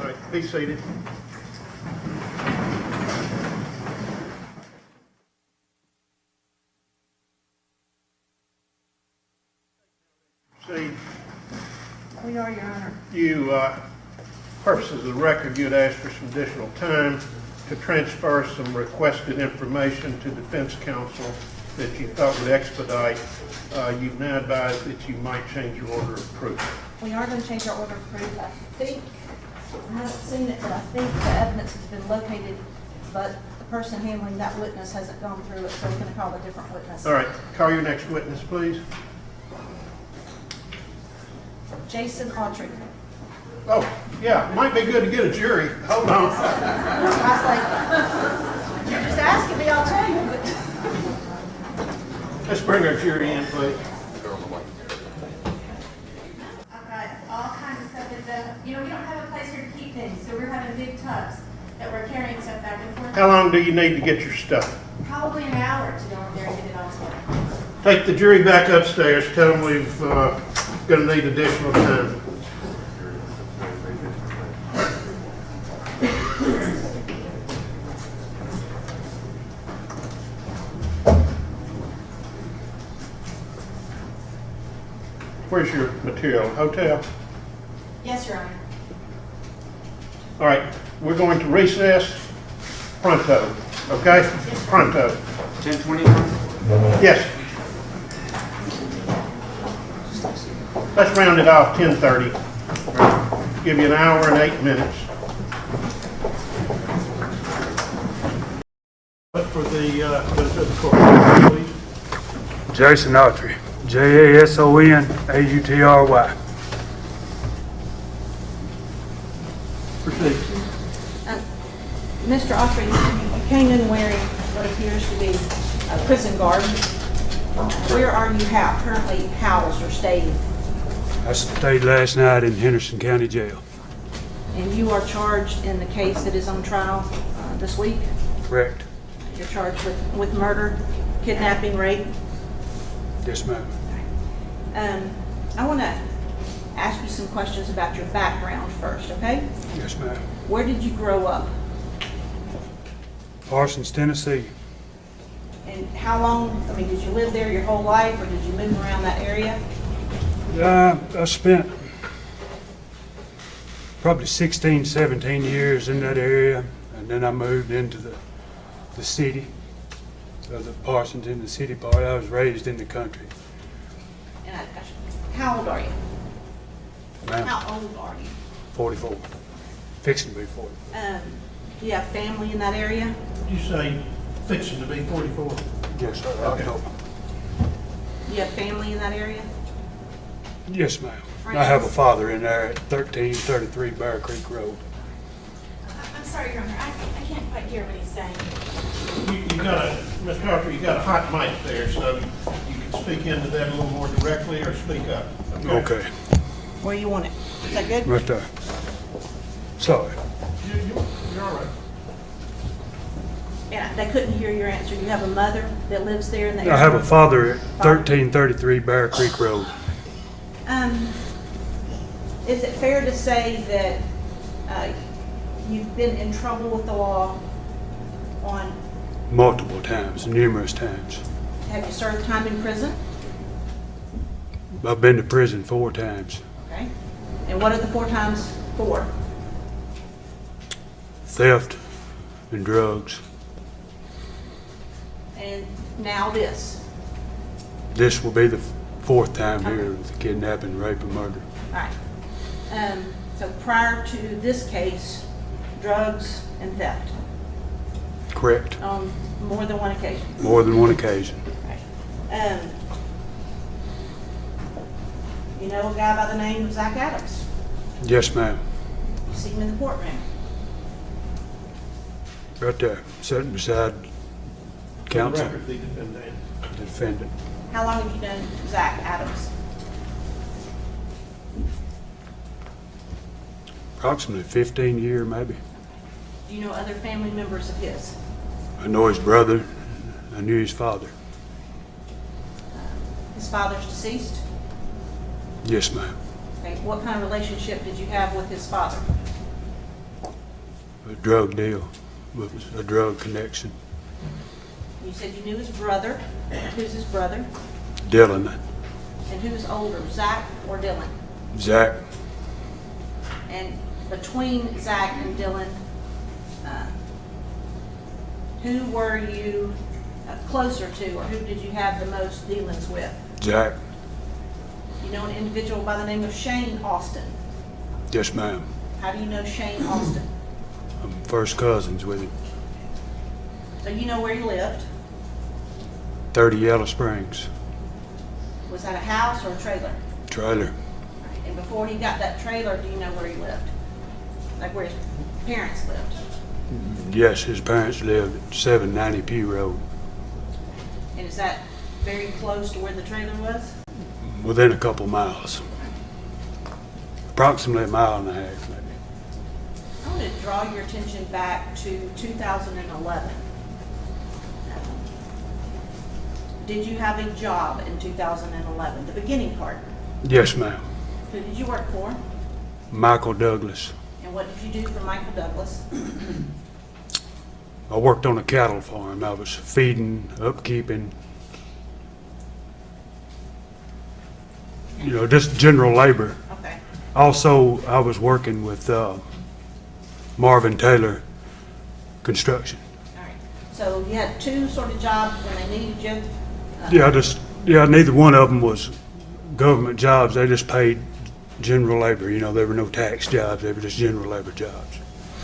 right, be seated. See, We are, Your Honor. you, purposes of the record, you'd asked for some additional time to transfer some requested information to defense counsel that you thought would expedite. You've now advised that you might change your order of proof. We are going to change our order of proof. I think, I haven't seen it, but I think the evidence has been located, but the person handling that witness hasn't gone through it, so we're going to call a different witness. All right, call your next witness, please. Jason Autry. Oh, yeah, might be good to get a jury. Hold on. I was like, you're just asking me, I'll tell you, but. Let's bring our jury in, please. I've got all kinds of stuff we don't have a place here to keep things, so we're having big tubs that we're carrying stuff back and forth. How long do you need to get your stuff? Probably an hour to go in there and get it all together. Take the jury back upstairs. Tell them we've going to need additional time. Where's your material? Hotel? Yes, Your Honor. All right, we're going to recess pronto, okay? Pronto. 10:20. Yes. Let's round it off 10:30. Give you an hour and 8 minutes. But for the court, please. Jason Autry, Jasonautry. Proceed. Mr. Autry, you came in wearing what appears to be a prison garb. Where are you currently housed or staying? I stayed last night in Henderson County Jail. And you are charged in the case that is on trial this week? Correct. You're charged with murder, kidnapping, rape. Yes, ma'am. I want to ask you some questions about your background first, okay? Yes, ma'am. Where did you grow up? Parsons, Tennessee. And how long, did you live there your whole life, or did you move around that area? I spent probably 16, 17 years in that area, and then I moved into the city, the Parsons in the city part. I was raised in the country. And how old are you? Ma'am, How old are you? 44. Fixing to be 40. Do you have family in that area? You say fixing to be 44. Yes, sir. Okay. October. Do you have family in that area? Yes, ma'am. I have a father in there at 1333 Bear Creek Road. I'm sorry, Your Honor. I can't quite hear what he's saying. You got Mr. Harper, you got a hot mic there, so you can speak into that a little more directly or speak up. Okay. Where you want it? Is that good? Right there. Sorry. You're all right. Yeah, they couldn't hear your answer. You have a mother that lives there in the area? I have a father at 1333 Bear Creek Road. Is it fair to say that you've been in trouble with the law on, Multiple times, numerous times. have you served time in prison? I've been to prison 4 times. Okay. And what are the 4 times for? Theft and drugs. And now this. This will be the 4th time here with the kidnapping, rape, and murder. All right. So prior to this case, drugs and theft Correct. on more than one occasion. More than one occasion. Right. You know a guy by the name of Zach Adams? Yes, ma'am. You see him in the courtroom. Right there, sitting beside counsel, Record the defendant. the defendant. How long have you known Zach Adams? Approximately 15 years, maybe. Do you know other family members of his? I know his brother. I knew his father. His father's deceased? Yes, ma'am. Okay. What kind of relationship did you have with his father? a drug deal, it was a drug connection. You said you knew his brother. Who's his brother? Dylan, And who's older, Zach or Dylan? Zach, And between Zach and Dylan, who were you closer to, or who did you have the most dealings with? Zach, You know an individual by the name of Shane Austin. yes ma'am. How do you know Shane Austin? I'm first cousins with him. So you know where he lived. 30 Yellow Springs, Was that a house or a trailer? trailer. And before he got that trailer, do you know where he lived? Like where his parents lived? Yes, his parents lived at 790 P Road, And is that very close to where the trailer was? within a couple miles. Approximately a mile and a half, maybe. I want to draw your attention back to 2011. Did you have a job in 2011, the beginning part? Yes, ma'am. Who did you work for? Michael Douglas. And what did you do for Michael Douglas? I worked on a cattle farm. I was feeding, upkeeping, just general labor. Okay. Also, I was working with Marvin Taylor Construction. All right. So you had two sort of jobs when they needed you? Neither one of them was government jobs. They just paid general labor. There were no tax jobs. They were just general labor jobs.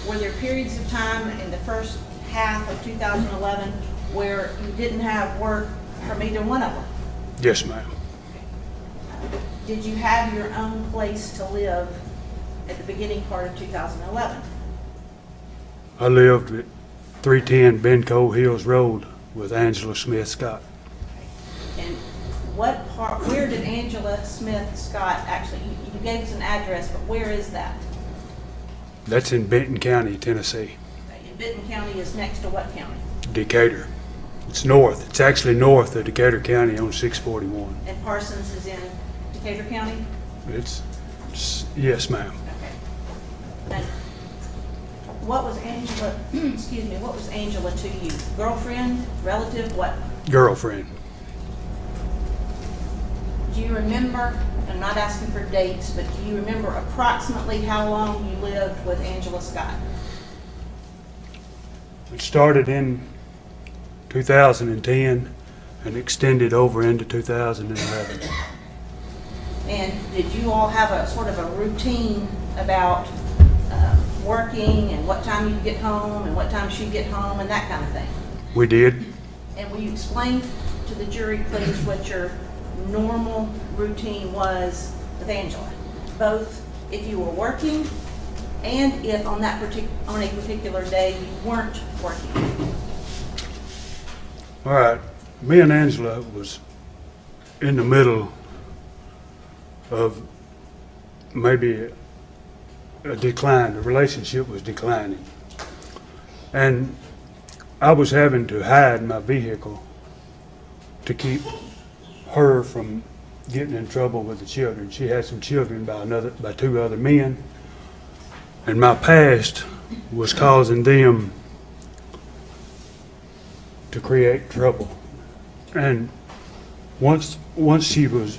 Were there periods of time in the first half of 2011 where you didn't have work from either one of them? Yes, ma'am. Did you have your own place to live at the beginning part of 2011? I lived at 310 Bencoe Hills Road with Angela Smith Scott. And where did Angela Smith Scott actually, you gave us an address, but where is that? That's in Benton County, Tennessee. And Benton County is next to what county? Decatur. It's north. It's actually north of Decatur County on 641. And Parsons is in Decatur County? Yes, ma'am. Okay. And what was Angela, what was Angela to you? Girlfriend, relative, what? Girlfriend. Do you remember, I'm not asking for dates, but do you remember approximately how long you lived with Angela Scott? It started in 2010 and extended over into 2011. And did you all have a sort of a routine about working and what time you'd get home and what time she'd get home and that kind of thing? We did. And will you explain to the jury, please, what your normal routine was with Angela? Both if you were working and if on a particular day you weren't working. All right. Me and Angela was in the middle of maybe a decline. The relationship was declining. And I was having to hide my vehicle to keep her from getting in trouble with the children. She had some children by two other men. And my past was causing them to create trouble. And once she was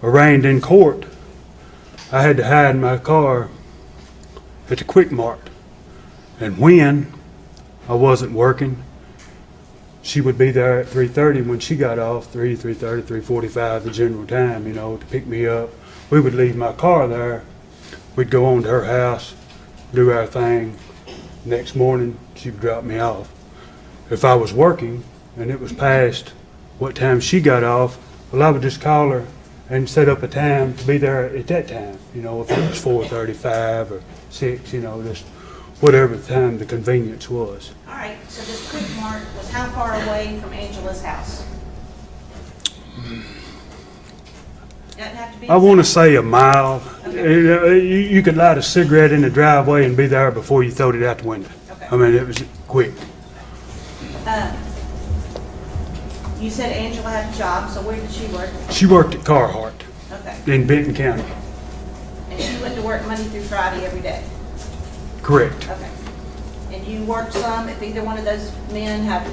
arraigned in court, I had to hide my car at the Quick Mart. And when I wasn't working, she would be there at 3:30 when she got off, 3:30, 3:45, the general time, to pick me up. We would leave my car there. We'd go on to her house, do our thing. Next morning, she would drop me off. If I was working and it was past what time she got off, well, I would just call her and set up a time to be there at that time. If it was 4:35 or 6, just whatever time the convenience was. All right, so this Quick Mart was how far away from Angela's house? Doesn't have to be. I want to say a mile. You could light a cigarette in the driveway and be there before you throwed it out the window. Okay. I mean, it was quick. You said Angela had a job, so where did she work? She worked at Carhart Okay. in Benton County. And she went to work Monday through Friday every day? Correct. Okay. and you worked some, if either one of those men have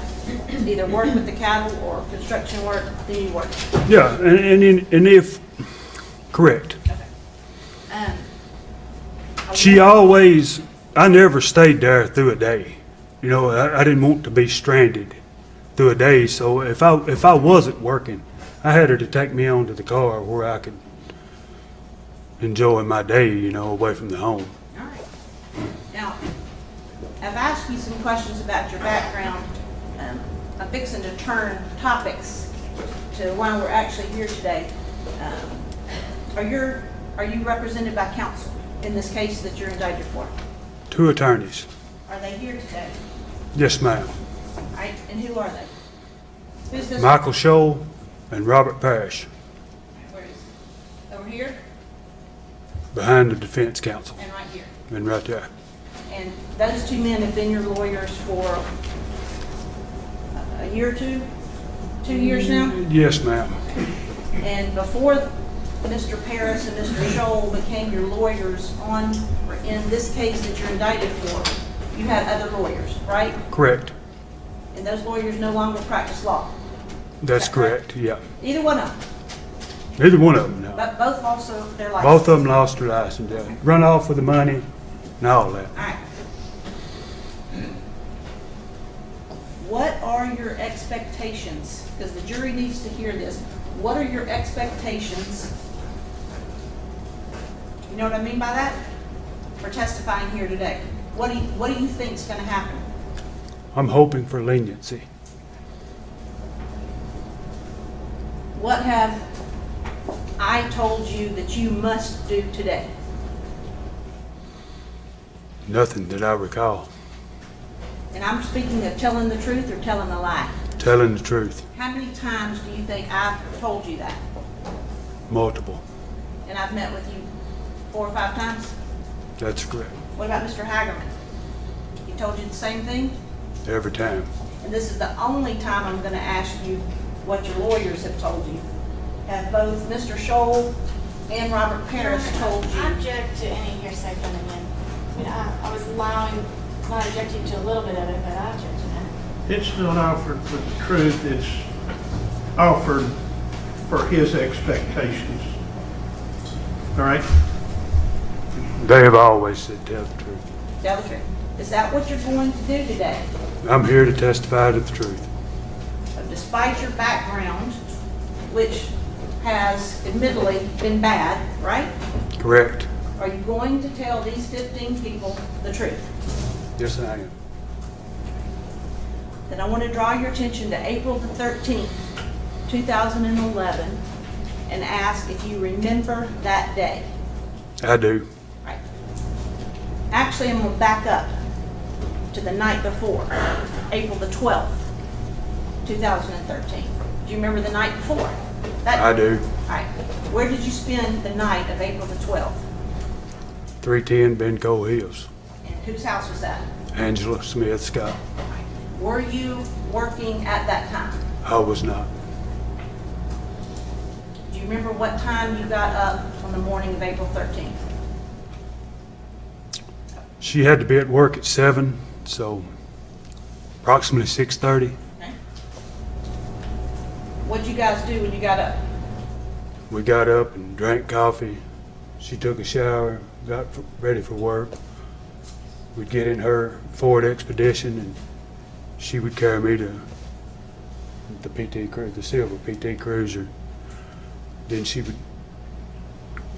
either worked with the cattle or construction work, then you worked. Yeah, and if, correct. Okay. I I never stayed there through a day. You know, I didn't want to be stranded through a day, so if I wasn't working, I had her to take me onto the car where I could enjoy my day, you know, away from the home. All right. Now, I've asked you some questions about your background. I'm fixing to turn topics to why we're actually here today. Are you represented by counsel in this case that you're indicted for? 2 attorneys. Are they here today? Yes, ma'am. All right, and who are they? Who's this? Michael Scholl and Robert Parrish, Where is it? Over here behind the defense counsel, and right here. and right there. And those 2 men have been your lawyers for a year or 2? 2 years now? Yes, ma'am. And before Mr. Parris and Mr. Scholl became your lawyers on, or in this case that you're indicted for, you had other lawyers, right? Correct. And those lawyers no longer practice law. That's Is that correct? correct, yeah. Either one of them, Neither one of them, no. but both also their license. Both of them lost their license, yeah. Run off with the money and all that. All right. What are your expectations? Because the jury needs to hear this. What are your expectations? You know what I mean by that? For testifying here today. What do you think is going to happen? I'm hoping for leniency. What have I told you that you must do today? Nothing that I recall. And I'm speaking of telling the truth or telling a lie. Telling the truth. How many times do you think I've told you that? Multiple. And I've met with you 4 or 5 times? That's correct. What about Mr. Hagerman? He told you the same thing? Every time. And this is the only time I'm going to ask you what your lawyers have told you. Have both Mr. Scholl and Robert Parris told I you? object to any hearsay coming in. I mean, I was not objecting to a little bit of it, but I object to that. It's not offered for the truth, it's offered for his expectations. All right? They have always said tell the truth. Tell the truth. Is that what you're going to do today? I'm here to testify to the truth. So despite your background, which has admittedly been bad, right? Correct. Are you going to tell these 15 people the truth? Yes, I am. Then I want to draw your attention to April the 13th, 2011, and ask if you remember that day. I do. Right. Actually, I'm going to back up to the night before, April the 12th, 2013. Do you remember the night before? I do. All right. Where did you spend the night of April the 12th? 310 Benco Hills. And whose house was that? Angela Smith Scott. Were you working at that time? I was not. Do you remember what time you got up on the morning of April 13th? She had to be at work at 7, so approximately 6:30. Okay. What'd you guys do when you got up? We got up and drank coffee. She took a shower, got ready for work. We'd get in her Ford Expedition and she would carry me to the silver PT Cruiser. Then she would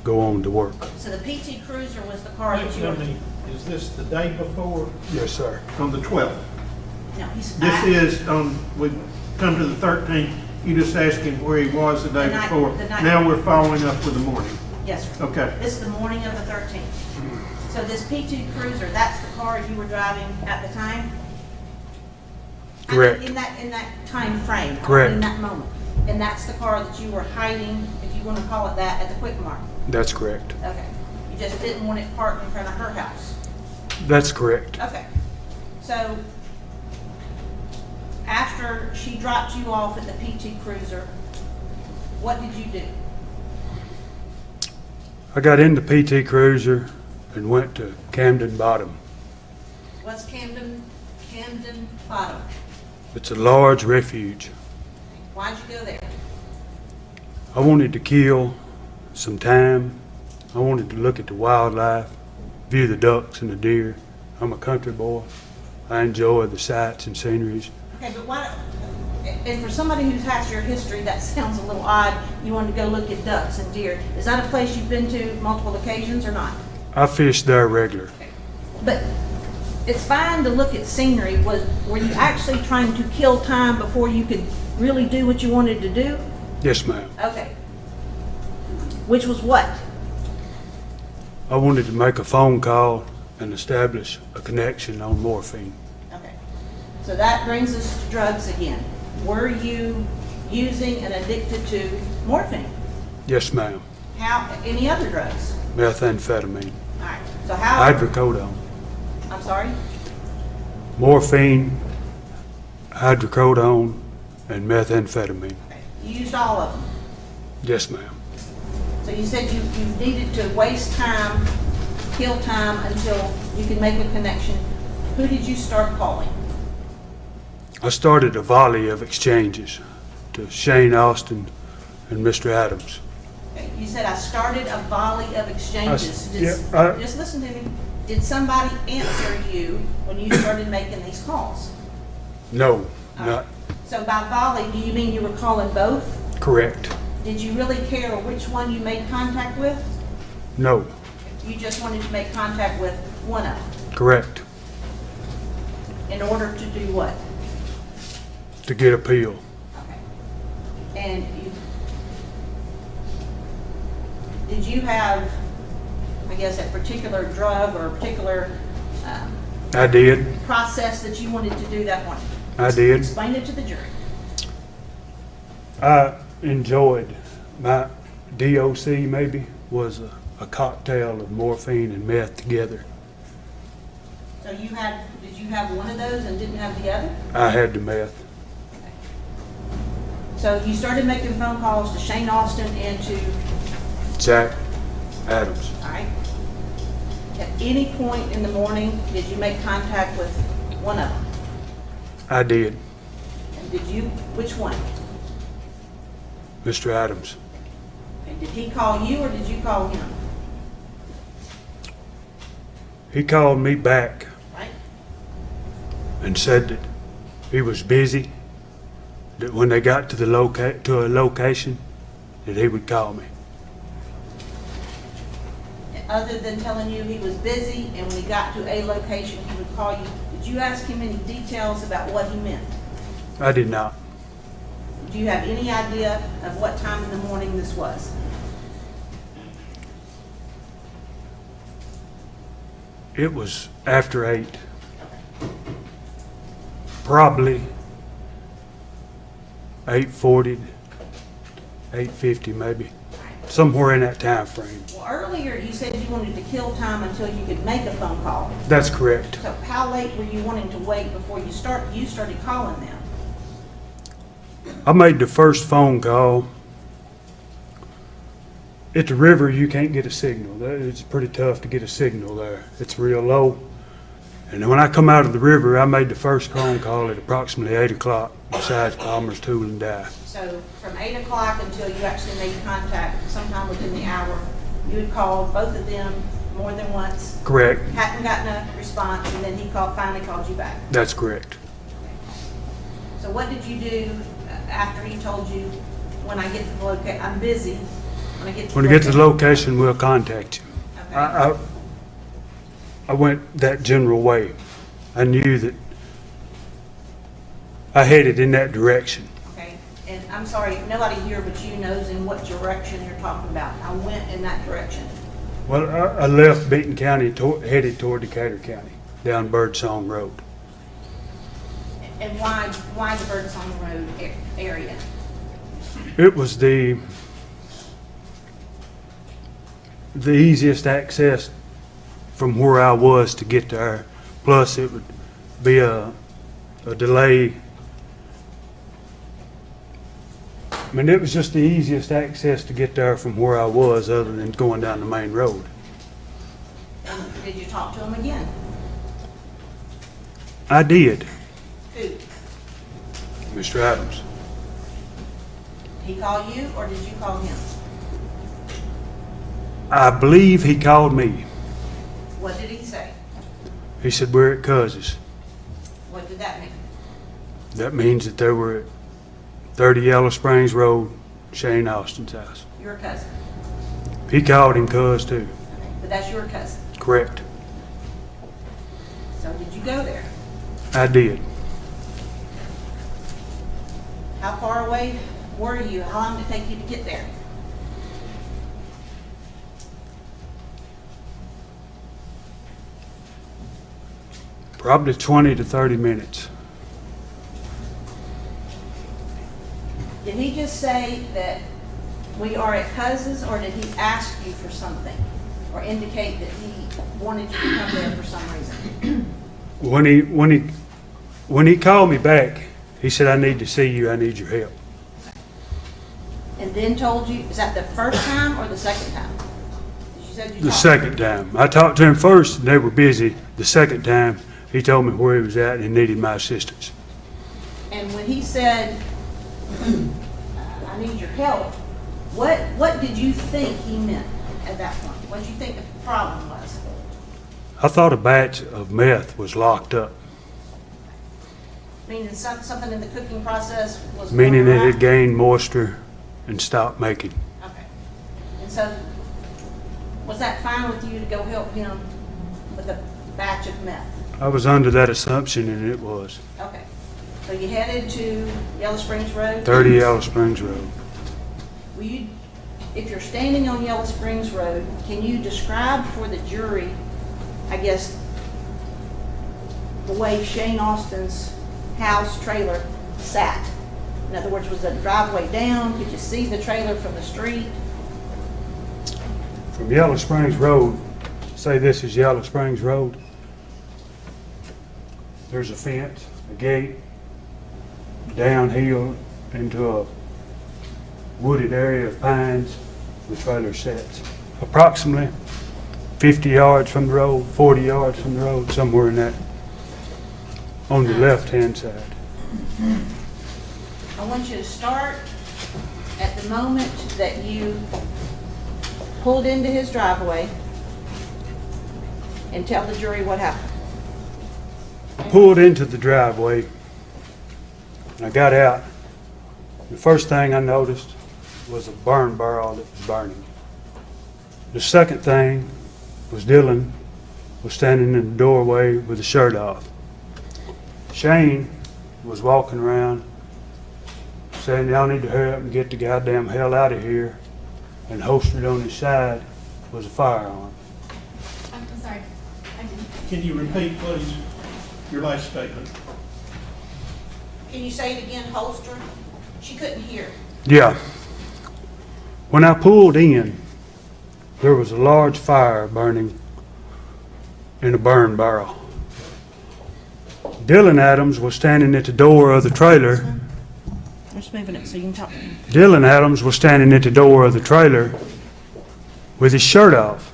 go on to work. So the PT Cruiser was the car that you were... Is this the day before? Yes, sir. On the 12th? No, he's... This is on, we come to the 13th, you just asked him where he was the day The night- before. the night- Now we're following up with the morning. Yes, sir. Okay. This is the morning of the 13th. So this PT Cruiser, that's the car you were driving at the time? Correct. In that time frame? Correct. In that moment? And that's the car that you were hiding, if you want to call it that, at the Quick Mart? That's correct. Okay. You just didn't want it parked in front of her house? That's correct. Okay. So after she dropped you off at the PT Cruiser, what did you do? I got in the PT Cruiser and went to Camden Bottom. What's Camden Bottom? It's a large refuge. Why'd you go there? I wanted to kill some time. I wanted to look at the wildlife, view the ducks and the deer. I'm a country boy. I enjoy the sights and sceneries. Okay, but why, and for somebody who has your history, that sounds a little odd. You wanted to go look at ducks and deer. Is that a place you've been to multiple occasions or not? I fish there regular. But it's fine to look at scenery. Were you actually trying to kill time before you could really do what you wanted to do? Yes, ma'am. Okay. Which was what? I wanted to make a phone call and establish a connection on morphine. Okay. So that brings us to drugs again. Were you using and addicted to morphine? Yes, ma'am. How, any other drugs? Methamphetamine. All right. So how? Hydrocodone. I'm sorry? Morphine, hydrocodone, and methamphetamine. Okay. You used all of them. Yes, ma'am. So you said you needed to waste time, kill time until you could make a connection. Who did you start calling? I started a volley of exchanges to Shane Austin and Mr. Adams. Okay, you said I started a volley of exchanges. Just listen to me. Did somebody answer you when you started making these calls? No, not So by volley, do you mean you were calling both? correct. Did you really care which one you made contact with? No, You just wanted to make contact with one of them correct. in order to do what? To get appeal. Okay. And did you have, I guess, a particular drug or a particular I did. process that you wanted to do that one? I did. Explain it to the jury. I enjoyed my DOC maybe was a cocktail of morphine and meth together. So did you have one of those and didn't have the other? I had the meth. So you started making phone calls to Shane Austin and to, Zach Adams. all right? At any point in the morning, did you make contact with one of them? I did. And did you, which one? Mr. Adams. And did he call you or did you call him? He called me back Right? and said that he was busy, that when they got to the to a location, that he would call me. Other than telling you he was busy and when he got to a location, he would call you, did you ask him any details about what he meant? I did not. Do you have any idea of what time in the morning this was? It was after 8. Probably 8:40, 8:50 maybe. Somewhere in that time frame. Well, earlier you said you wanted to kill time until you could make a phone call. That's correct. So how late were you wanting to wait before you started calling them? I made the first phone call. At the river, you can't get a signal. It's pretty tough to get a signal there. It's real low. And when I come out of the river, I made the first phone call at approximately 8 o'clock beside Palmer's Tool and Die. So from 8 o'clock until you actually made contact, sometime within the hour, you had called both of them more than once, Correct. hadn't gotten a response, and then he finally called you back. That's correct. So what did you do after he told you, when I get to the location, I'm busy, when I get to the When you get to the location, we'll contact you. Okay. I went that general way. I knew that I headed in that direction. Okay, and I'm sorry, nobody here but you knows in what direction you're talking about. I went in that direction. Well, I left Benton County, headed toward Decatur County, down Birdsong Road. And why the Birdsong Road area? It was the easiest access from where I was to get there. Plus, it would be a delay. I mean, it was just the easiest access to get there from where I was, other than going down the main road. And did you talk to him again? I did, Who? Mr. Adams. He call you or did you call him? I believe he called me. What did he say? He said, we're at Cousins. What did that mean? That means that they were at 30 Yellow Springs Road, Shane Austin's house. Your cousin. He called him Cuz too. Okay. But that's your cousin. Correct. So did you go there? I did. How far away were you? How long did it take you to get there? Probably 20 to 30 minutes. Did he just say that we are at Cousins, or did he ask you for something? Or indicate that he wanted you to come there for some reason? When he called me back, he said, I need to see you, I need your help. And then told you, is that the first time or the second time? You said you The talked. second time. I talked to him first, and they were busy. The second time, he told me where he was at and he needed my assistance. And when he said, I need your help, what did you think he meant at that point? What did you think the problem was? I thought a batch of meth was locked up, Meaning something in the cooking process was meaning going it awry? had gained moisture and stopped making. Okay. And so, was that fine with you to go help him with a batch of meth? I was under that assumption, and it was. Okay. So you headed to Yellow Springs Road? 30 Yellow Springs Road. Will you, if you're standing on Yellow Springs Road, can you describe for the jury, I guess, the way Shane Austin's house trailer sat? In other words, was the driveway down? Could you see the trailer from the street? From Yellow Springs Road, say this is Yellow Springs Road, there's a fence, a gate, downhill into a wooded area of pines. The trailer sits approximately 50 yards from the road, 40 yards from the road, somewhere in that, on the left-hand side. I want you to start at the moment that you pulled into his driveway and tell the jury what happened. Pulled into the driveway, and I got out. The first thing I noticed was a burn barrel that was burning. The second thing was Dylan was standing in the doorway with his shirt off. Shane was walking around saying, y'all need to hurry up and get the goddamn hell out of here. And holstered on his side was a firearm. I'm sorry. I didn't. Can you repeat, please, your last statement? Can you say it again, holster? She couldn't hear. Yeah. When I pulled in, there was a large fire burning in a burn barrel. Dylan Adams was standing at the door of the trailer. I'm just moving it so you can talk. Dylan Adams was standing at the door of the trailer with his shirt off.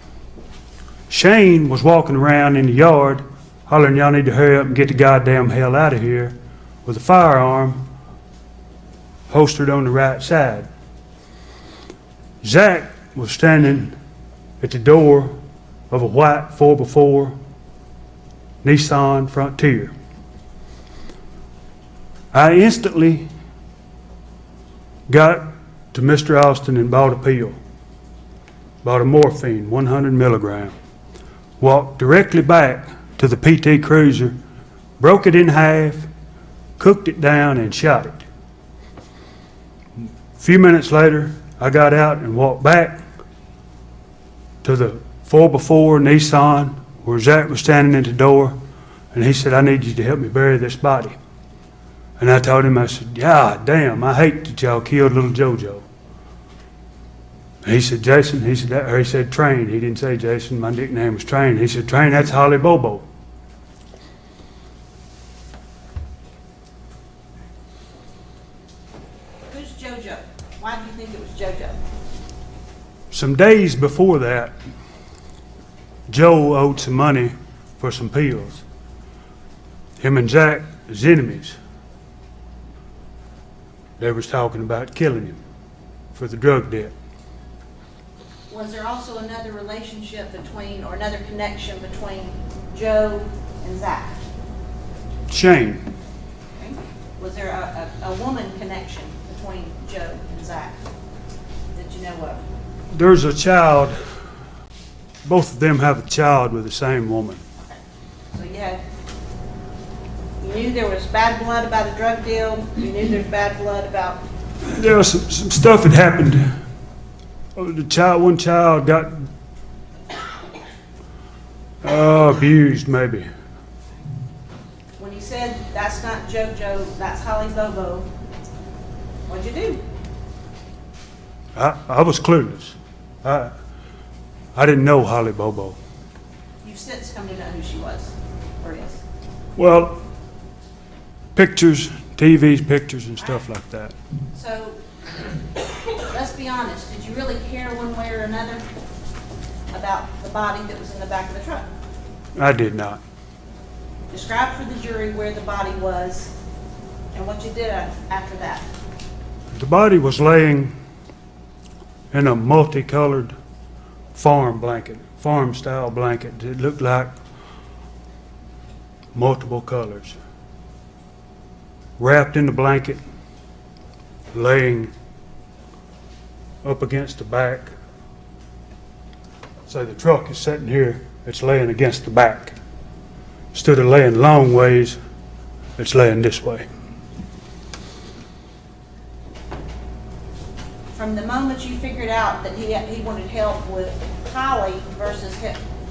Shane was walking around in the yard hollering, y'all need to hurry up and get the goddamn hell out of here, with a firearm holstered on the right side. Zach was standing at the door of a white 4x4 Nissan Frontier. I instantly got to Mr. Austin and bought a pill, bought a morphine, 100 milligram, walked directly back to the PT Cruiser, broke it in half, cooked it down, and shot it. A few minutes later, I got out and walked back to the 4x4 Nissan where Zach was standing at the door, and he said, I need you to help me bury this body. And I told him, I said, God damn, I hate that y'all killed little JoJo. And he said, Jason, he said, Train. He didn't say Jason, my nickname was Train. He said, Train, that's Holly Bobo. Who's JoJo? Why do you think it was JoJo? Some days before that, Joe owed some money for some pills. him and Zach is enemies. They was talking about killing him for the drug debt. Was there also another relationship between, or another connection between Joe and Zach? Shane, Okay. Was there a woman connection between Joe and Zach that you know of? there's a child, both of them have a child with the same woman. So you knew there was bad blood about a drug deal, you knew there's bad blood about, There was some stuff that happened. One child got abused, maybe. when he said, that's not JoJo, that's Holly Bobo, what'd you do? I was clueless. I didn't know Holly Bobo. You've since come to know who she was, or is. Well, pictures, TV's pictures and stuff like that. So, let's be honest, did you really care one way or another about the body that was in the back of the truck? I did not. Describe for the jury where the body was and what you did after that. The body was laying in a multicolored farm style blanket. It looked like multiple colors. Wrapped in the blanket, laying up against the back. So the truck is sitting here, it's laying against the back. Instead of laying long ways, it's laying this way. From the moment you figured out that he wanted help with Holly versus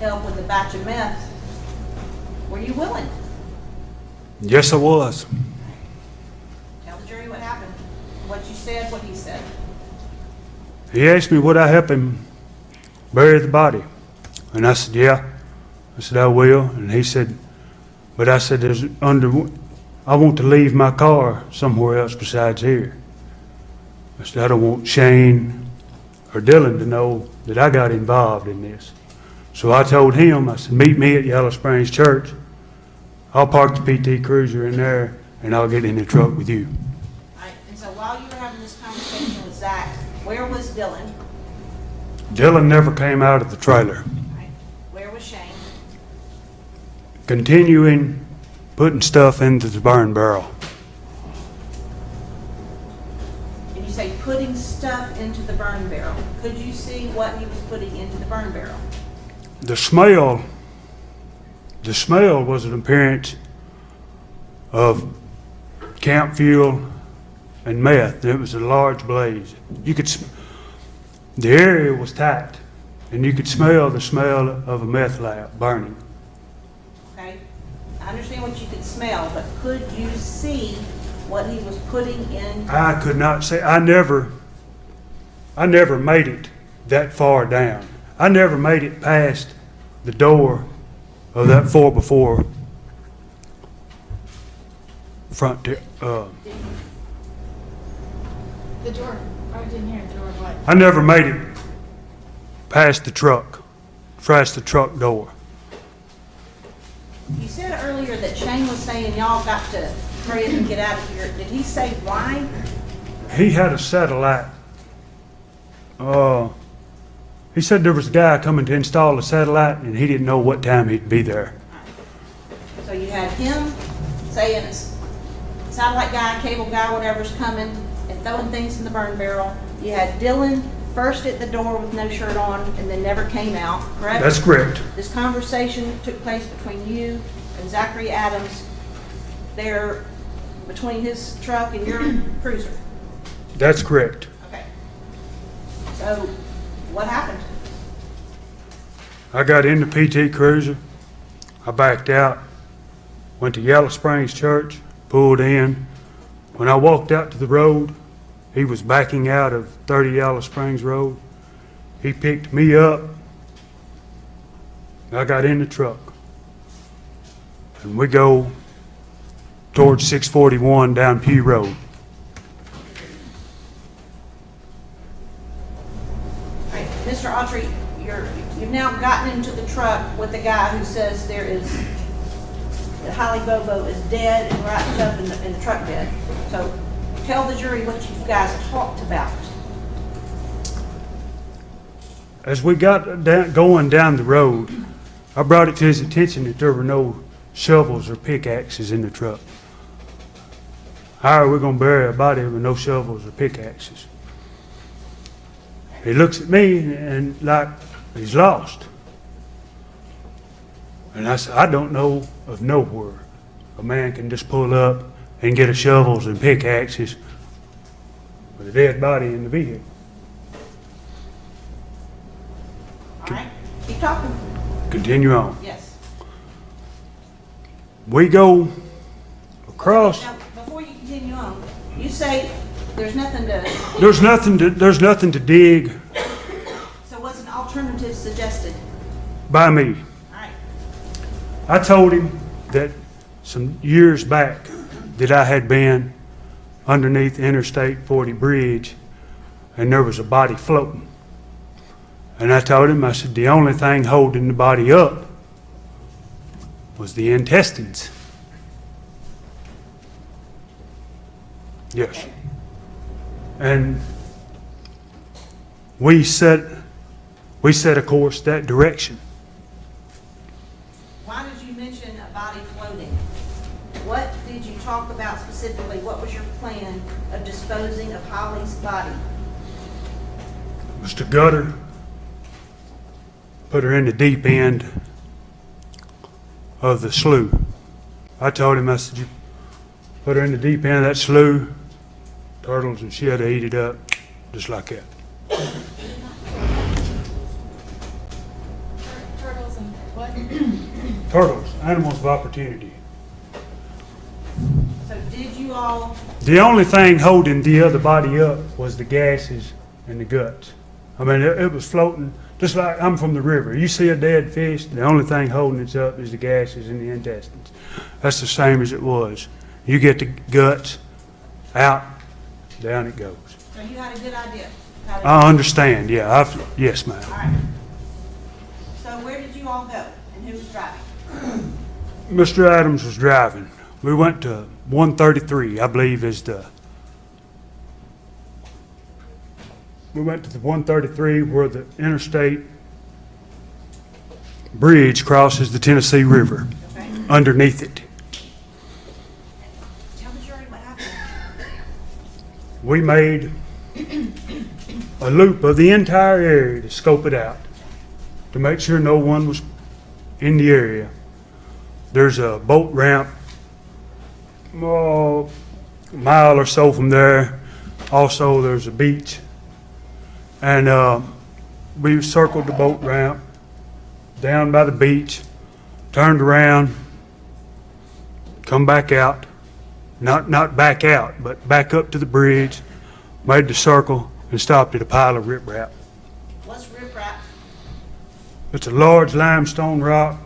help with a batch of meth, were you willing? Yes, I was. Tell the jury what happened, what you said, what he said. He asked me would I help him bury the body. And I said, yeah. I said, I will. And he said, but I said, I want to leave my car somewhere else besides here. I said, I don't want Shane or Dylan to know that I got involved in this. So I told him, I said, meet me at Yellow Springs Church. I'll park the PT Cruiser in there and I'll get in the truck with you. All right, and so while you were having this conversation with Zach, where was Dylan? Dylan never came out of the trailer. All right, where was Shane? Continuing putting stuff into the burn barrel. And you say putting stuff into the burn barrel. Could you see what he was putting into the burn barrel? The smell was an appearance of camp fuel and meth. It was a large blaze. The area was tight, and you could smell the smell of a meth lab burning. Okay, I understand what you could smell, but could you see what he was putting in? I could not say. I never made it that far down. I never made it past the door of that 4x4 front. The door, I didn't hear the door, what? I never made it past the truck door. You said earlier that Shane was saying y'all got to hurry up and get out of here. Did he say why? He had a satellite. He said there was a guy coming to install a satellite and he didn't know what time he'd be there. So you had him saying it's satellite guy, cable guy, whatever's coming, and throwing things in the burn barrel. You had Dylan first at the door with no shirt on and then never came out, correct? That's correct. This conversation took place between you and Zachary Adams there between his truck and your cruiser. That's correct. Okay. So what happened? I got in the PT Cruiser. I backed out, went to Yellow Springs Church, pulled in. When I walked out to the road, he was backing out of 30 Yellow Springs Road. He picked me up. I got in the truck. And we go towards 641 down Pugh Road. All right, Mr. Autry, you've now gotten into the truck with the guy who says there is Holly Bobo is dead and wrapped up in the truck bed. So tell the jury what you guys talked about. As we got going down the road, I brought it to his attention that there were no shovels or pickaxes in the truck. How are we gonna bury a body with no shovels or pickaxes? He looks at me and like he's lost. And I said, I don't know of nowhere a man can just pull up and get a shovels and pickaxes with a dead body in the vehicle. All right, keep talking. Continue on. Yes. We go across. Now, before you continue on, you say there's nothing to, There's nothing to dig so what's an alternative suggested? by me. All right, I told him that some years back that I had been underneath Interstate 40 bridge and there was a body floating. And I told him, I said, the only thing holding the body up was the intestines. Yes. And we set a course that direction. why did you mention a body floating? What did you talk about specifically? What was your plan of disposing of Holly's body? It was to gutter, put her in the deep end of the slough. I told him, I said, you put her in the deep end of that slough, turtles and shit eat it up, just like that. Turtles and what? Turtles, animals of opportunity. So did you all, The only thing holding the other body up was the gases and the guts. I mean, it was floating, just like I'm from the river. You see a dead fish, the only thing holding it up is the gases and the intestines. That's the same as it was. You get the guts out, down it goes. so you had a good idea? how to- I understand, yeah, yes, ma'am. All right. So where did you all go and who was driving? Mr. Adams was driving. We went to 133, I believe is we went to the 133 where the interstate bridge crosses the Tennessee River, Okay. underneath it. Tell the jury what happened. We made a loop of the entire area to scope it out, to make sure no one was in the area. There's a boat ramp, a mile or so from there. Also, there's a beach. And we circled the boat ramp down by the beach, turned around, come back out, not back out, but back up to the bridge, made the circle, and stopped at a pile of riprap. What's riprap? It's a large limestone rock,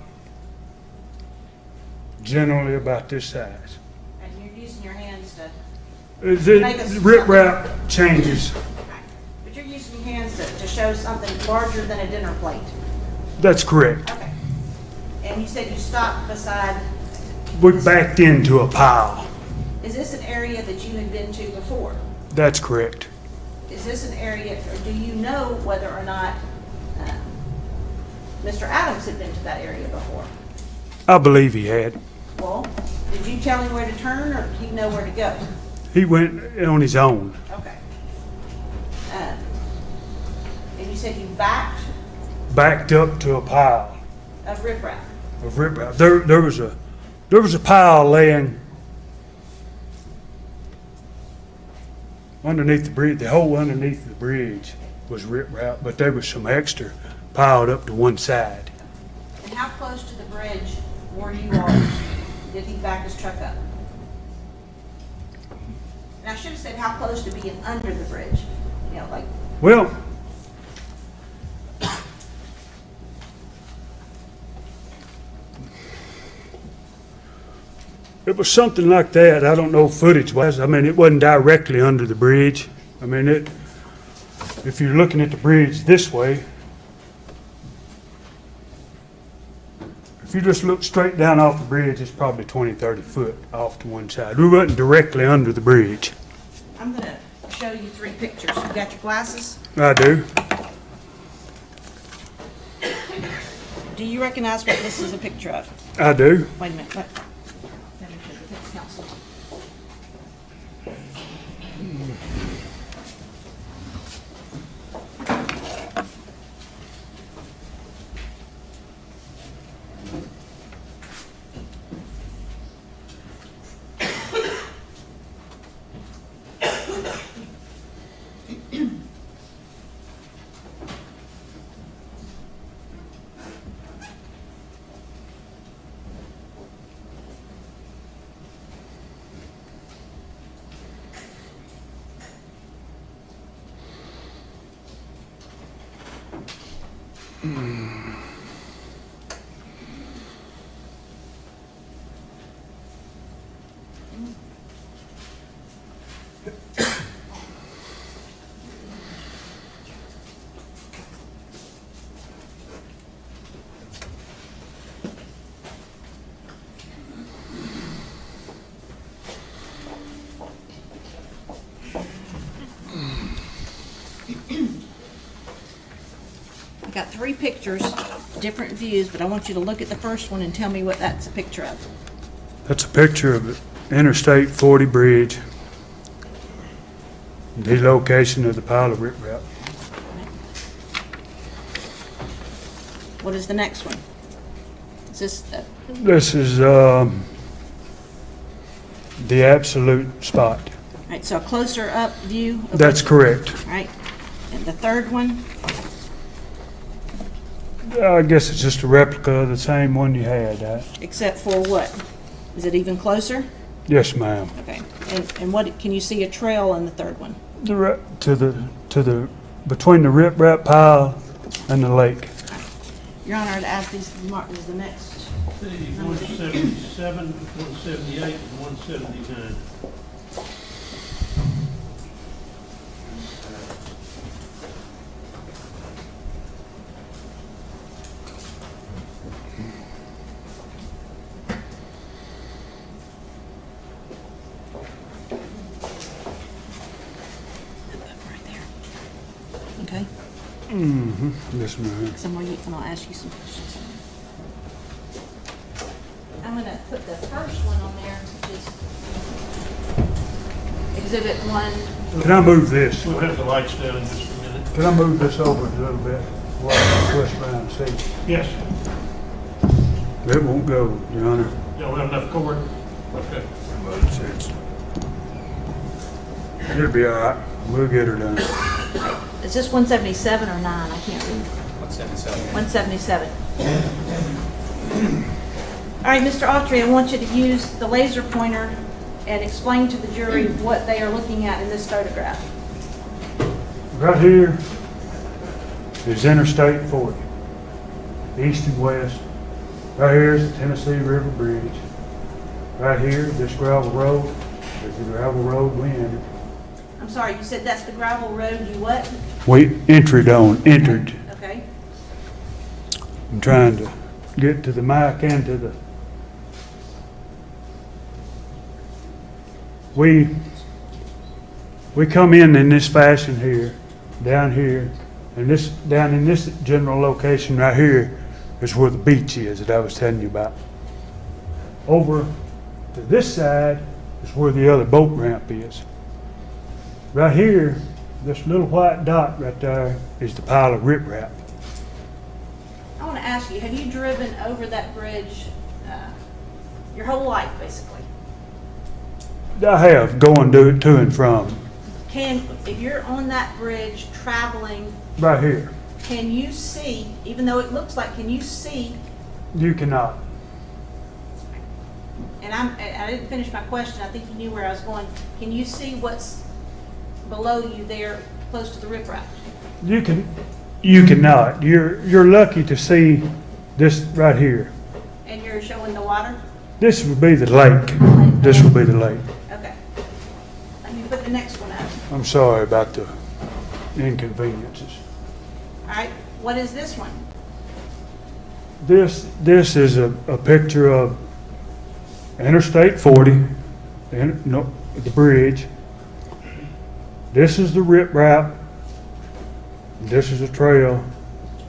generally about this size. And you're using your hands to, The Make us- riprap changes. but you're using your hands to show something larger than a dinner plate. That's correct. Okay. And you said you stopped beside, We backed into a pile. is this an area that you had been to before? That's correct. Is this an area, or do you know whether or not Mr. Adams had been to that area before? I believe he had. Well, did you tell him where to turn, or did he know where to go? He went on his own. Okay. And you said you backed Backed up to a pile of riprap. of riprap. There was a pile laying underneath the bridge. The whole underneath the bridge was riprap, but there was some extra piled up to one side. And how close to the bridge were you all? Did he back his truck up? And I should have said how close to being under the bridge. You know, like, Well, it was something like that. I don't know footage-wise. I mean, it wasn't directly under the bridge. I mean, if you're looking at the bridge this way, if if you just look straight down off the bridge, it's probably 20, 30 foot off to one side. We wasn't directly under the bridge. I'm gonna show you 3 pictures. You got your glasses? I do. Do you recognize what this is a picture of? I do. Wait a minute. Let me show the defense counsel. I got 3 pictures, different views, but I want you to look at the first one and tell me what that's a picture of. That's a picture of the Interstate 40 bridge. The location of the pile of riprap. What is the next one? Is this, This is the absolute spot. all right, so a closer up view? Of That's correct. All right, and the third one? I guess it's just a replica of the same one you had. Except for what? Is it even closer? Yes, ma'am. Okay, and what, can you see a trail in the third one? To the between the riprap pile and the lake. Your Honor, I'd ask these, mark is the next. 177, 178, and 179. Right there. Okay, Yes, ma'am. so I'm gonna ask you some questions. I'm gonna put the first one on there, which is Exhibit 1. Can I move this? We'll have the lights down in just a minute. Can I move this over a little bit while I twist around and see? Yes. It won't go, Your Honor. Y'all have enough cord? Okay. It'll be all right. We'll get her done. Is this 177 or 9? I can't read. 177. 177. All right, Mr. Autry, I want you to use the laser pointer and explain to the jury what they are looking at in this photograph. Right here is Interstate 40, east and west. Right here is the Tennessee River Bridge. Right here, this gravel road is the gravel road we entered. I'm sorry, you said that's the gravel road you what? We entered. Okay. I'm trying to get to the mic and to the... We come in this fashion here, down here, and this down in this general location right here is where the beach is that I was telling you about. Over to this side is where the other boat ramp is. Right here, this little white dot right there is the pile of riprap. I want to ask you, have you driven over that bridge your whole life, basically? I have, going to and from, If you're on that bridge traveling, right here. can you see, even though it looks like, can you see, You cannot. and I didn't finish my question, I think you knew where I was going, can you see what's below you there, close to the riprap? You cannot. You're lucky to see this right here. And you're showing the water? This would be the lake. This would be the lake. Okay. Let me put the next one up. I'm sorry about the inconveniences. All right, what is this one? This is a picture of Interstate 40, the bridge. This is the riprap. This is a trail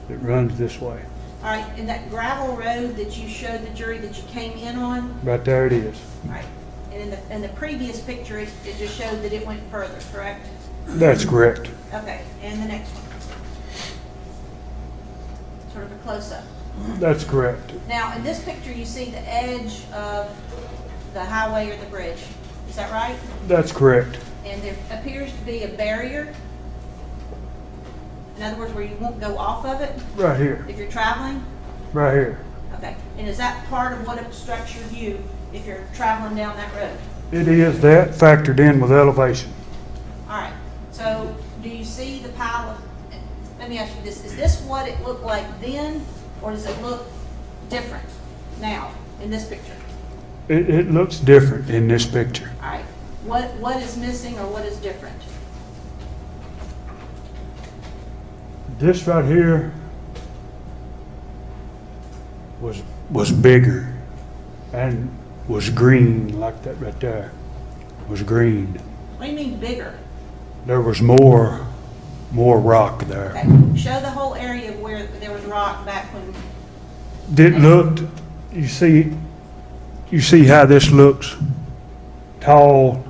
that runs this way. All right, and that gravel road that you showed the jury that you came in on, Right there it is. all right, and in the previous picture, it just showed that it went further, correct? That's correct. Okay, and the next one. Sort of a close-up. That's correct. Now, in this picture, you see the edge of the highway or the bridge. Is that right? That's correct. And there appears to be a barrier. In other words, where you won't go off of it Right here. if you're traveling? Right here. Okay. And is that part of what obstructs your view if you're traveling down that road? It is that factored in with elevation. All right. So do you see the pile of, let me ask you this, is this what it looked like then, or does it look different now in this picture? It looks different in this picture. All right. What is missing or what is different? This right here was bigger and was green like that right there. Was green. What do you mean bigger? There was more rock there. Okay. Show the whole area where there was rock back when. It looked, you see how this looks tall?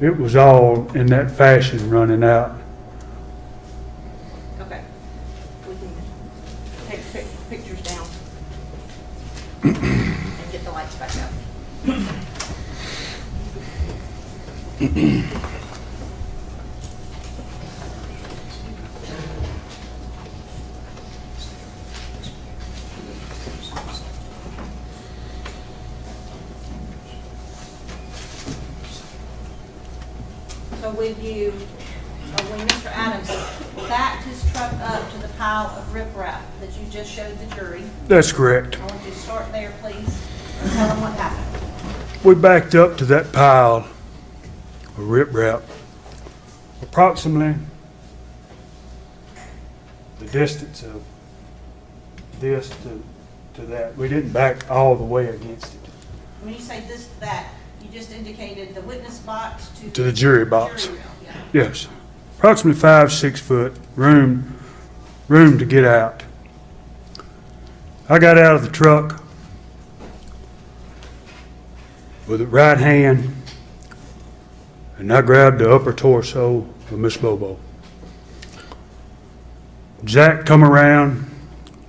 It was all in that fashion running out. Okay. We can take pictures down and get the lights back up. So when Mr. Adams backed his truck up to the pile of riprap that you just showed the jury, That's correct. I want you to start there, please, and tell them what happened. We backed up to that pile of riprap, approximately the distance of this to that. We didn't back all the way against it. When you say this, that, you just indicated the witness box To the jury box. jury room, yeah. Yes, approximately 5-6 foot room to get out. I got out of the truck with the right hand, and I grabbed the upper torso of Miss Bobo. Jack come around,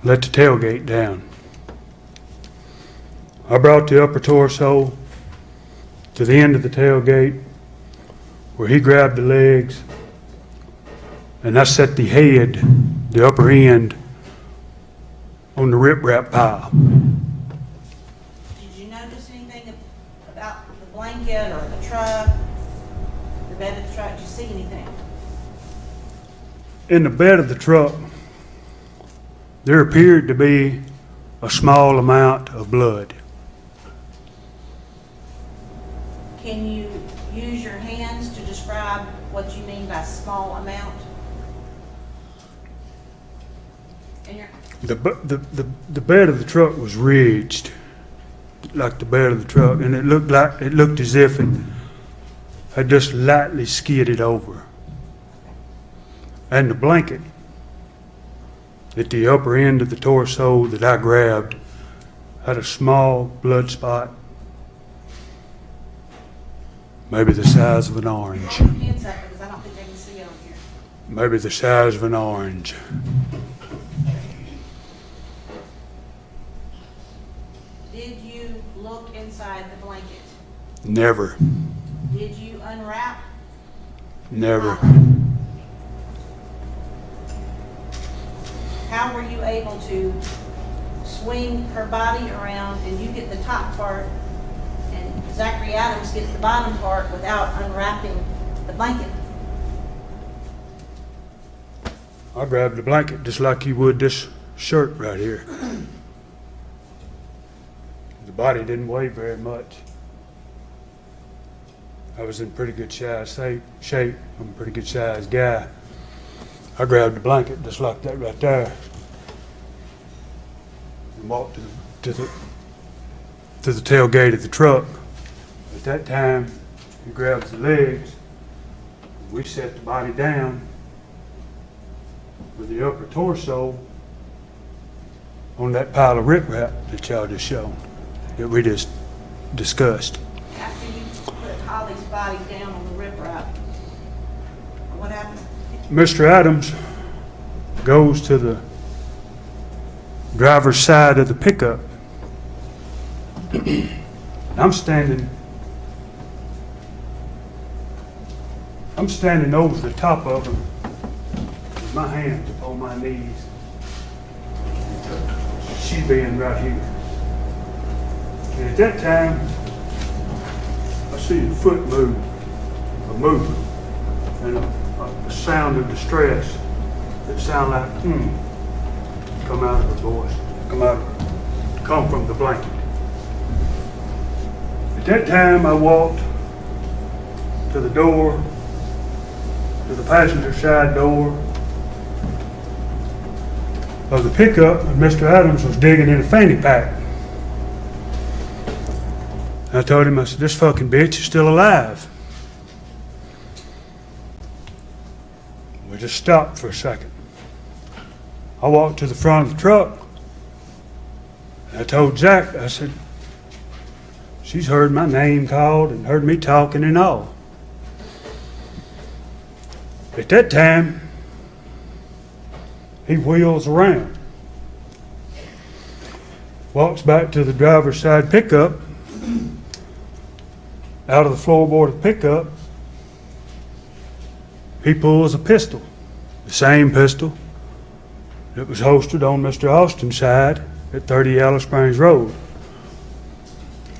let the tailgate down. I brought the upper torso to the end of the tailgate where he grabbed the legs, and I set the head, the upper end, on the riprap pile. Did you notice anything about the blanket or the truck, the bed of the truck? Did you see anything? In the bed of the truck, there appeared to be a small amount of blood. Can you use your hands to describe what you mean by small amount? And your, The bed of the truck was ridged, like the bed of the truck, and it looked as if it had just lightly skidded over. And the blanket at the upper end of the torso that I grabbed had a small blood spot, maybe the size of an orange. hold your hands up because I don't think they can see on here. Maybe the size of an orange. Did you look inside the blanket? Never, Did you unwrap? never. How were you able to swing her body around and you get the top part and Zachary Adams gets the bottom part without unwrapping the blanket? I grabbed the blanket just like you would this shirt right here. The body didn't weigh very much. I was in pretty good shape. I'm a pretty good sized guy. I grabbed the blanket just like that right there. walked to the tailgate of the truck. At that time, he grabs the legs. We set the body down with the upper torso on that pile of riprap that y'all just showed, that we just discussed. After you put Holly's body down on the riprap, what happened? Mr. Adams goes to the driver's side of the pickup. I'm standing over the top of him with my hands on my knees. She being right here. And at that time, I see the foot move, a movement, and a sound of distress that sound like, come out of her voice, come from the blanket. At that time, I walked to the door, to the passenger side door of the pickup, and Mr. Adams was digging in a fanny pack. I told him, I said, this fucking bitch is still alive. We just stopped for a second. I walked to the front of the truck, and I told Jack, I said, she's heard my name called and heard me talking and all. At that time, he wheels around, walks back to the driver's side pickup, out of the floorboard of the pickup, he pulls a pistol, the same pistol that was holstered on Mr. Austin's side at 30 Yellow Springs Road.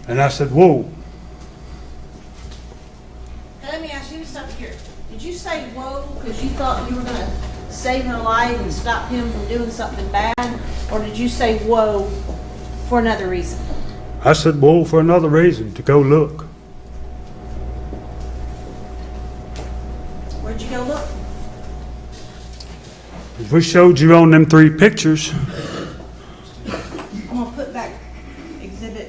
And I said, whoa. Now, let me ask you something here. Did you say whoa because you thought you were going to save her life and stop him from doing something bad? Or did you say whoa for another reason? I said, whoa, for another reason, to go look. Where'd you go look? As we showed you on them 3 pictures, I'm going to put back exhibit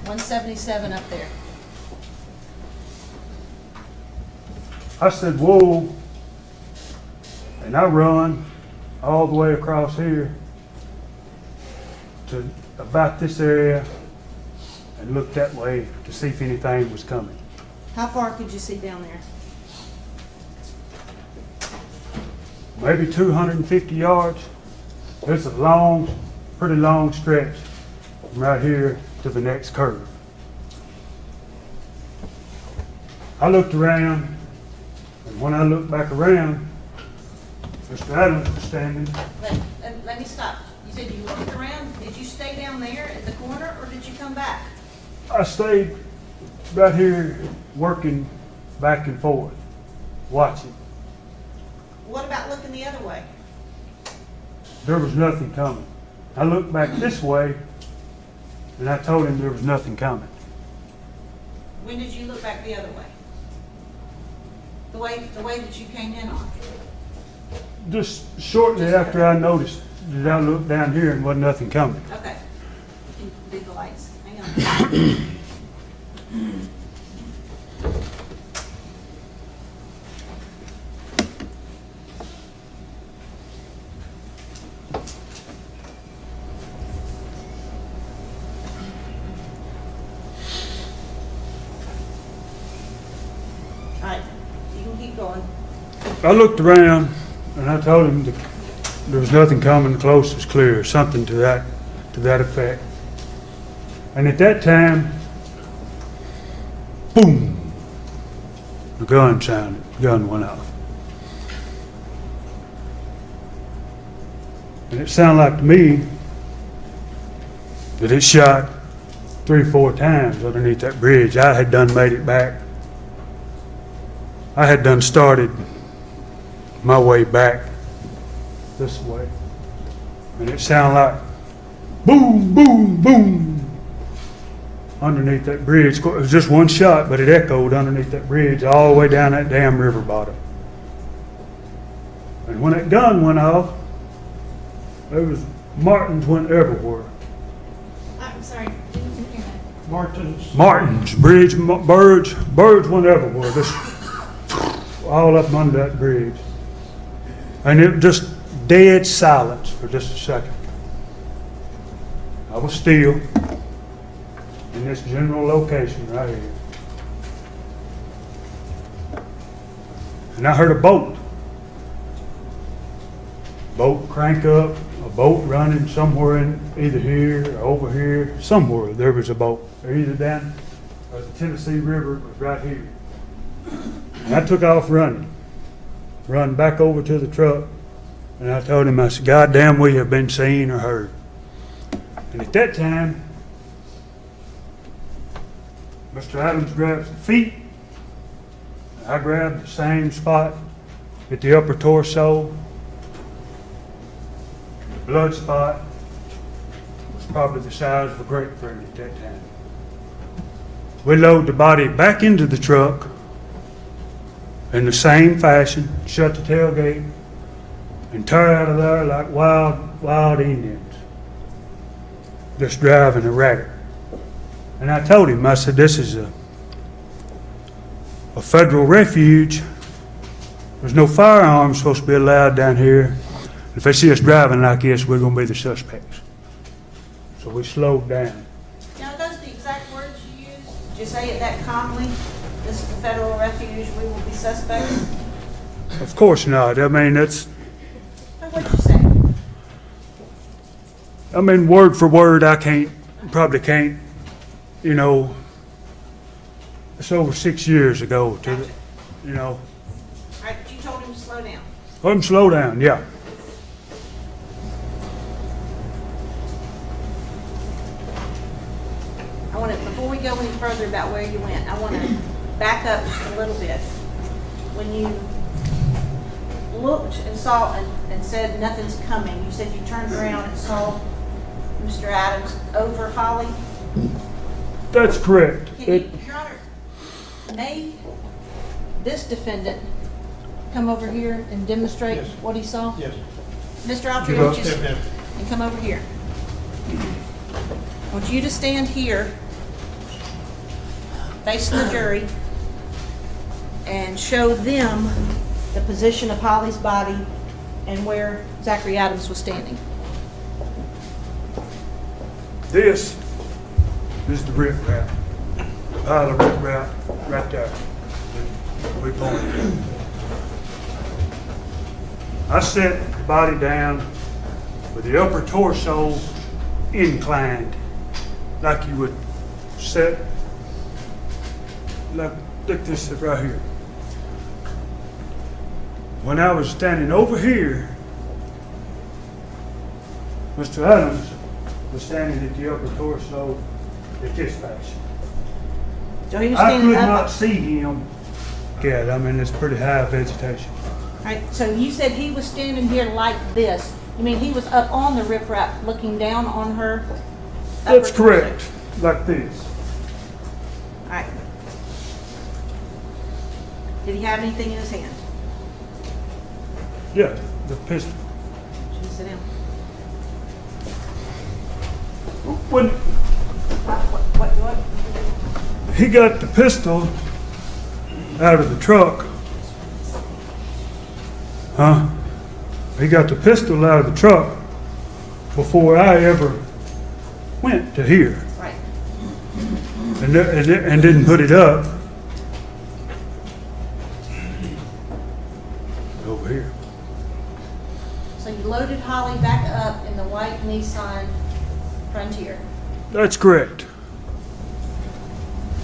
177 up there. I said, whoa, and I run all the way across here to about this area and looked that way to see if anything was coming. How far could you see down there? Maybe 250 yards. It's a long, pretty long stretch from right here to the next curve. I looked around, and when I looked back around, Mr. Adams was standing. Let me stop. You said you looked around. Did you stay down there at the corner, or did you come back? I stayed right here working back and forth, watching. What about looking the other way? There was nothing coming. I looked back this way, and I told him there was nothing coming. When did you look back the other way? The way that you came in on? Just shortly after I noticed that I looked down here and wasn't nothing coming. Okay. You can do the lights. Hang on. All right, you can keep going. I looked around, and I told him that there was nothing coming close as clear, something to that effect. And at that time, boom, the gun sounded, the gun went off. And it sounded like to me that it shot 3 or 4 times underneath that bridge. I had done made it back. I had done started my way back this way. And it sounded like boom, boom, boom underneath that bridge. It was just one shot, but it echoed underneath that bridge all the way down that damn river bottom. And when that gun went off, There was, Martins went everywhere. I'm sorry, didn't hear that. Martin's. Martins, bridge, birds went everywhere, just all up under that bridge. And it just dead silence for just a second. I was still in this general location right here. And I heard a boat. Boat crank up, a boat running somewhere in either here or over here, somewhere there was a boat. Either down the Tennessee River was right here. And I took off run back over to the truck, and I told him, I said, God damn, we have been seen or heard. And at that time, Mr. Adams grabbed the feet. I grabbed the same spot at the upper torso. The blood spot was probably the size of a grapefruit at that time. We load the body back into the truck in the same fashion, shut the tailgate, and tear out of there like wild Indians, just driving erratic. And I told him, I said, this is a federal refuge. There's no firearms supposed to be allowed down here. If they see us driving like this, we're going to be the suspects. So we slowed down. Now, are those the exact words you used? Did you say it that calmly? This is a federal refuge, we will be suspects? Of course not. I mean, What'd you say? I mean, word for word, probably can't, you know, it's over 6 years ago to the, you know. All right, but you told him to slow down. Let him slow down, yeah. Before we go any further about where you went, I want to back up a little bit. When you looked and saw and said nothing's coming, you said you turned around and saw Mr. Adams over Holly? That's correct. Can you, Your Honor, may this defendant come over here and demonstrate Yes. what he saw? Yes. Mr. Autry, You I want you Step to, down. and come over here. I want you to stand here, facing the jury, and show them the position of Holly's body and where Zachary Adams was standing. This is the rip wrap. Pile of rip wrap right there. We pointed. I set the body down with the upper torso inclined, like you would set, like this right here. When I was standing over here, Mr. Adams was standing at the upper torso in this fashion. So he was I standing could up. not see him. Yeah, I mean, it's pretty high vegetation. Right, so you said he was standing here like this. You mean he was up on the riprap looking down on her? upper That's torso? correct, like this. All right. Did he have anything in his hand? Yeah, the pistol. Should he sit down? When What? he got the pistol out of the truck, he got the pistol out of the truck before I ever went to here, Right. and didn't put it up over here. So you loaded Holly back up in the white Nissan Frontier. That's correct.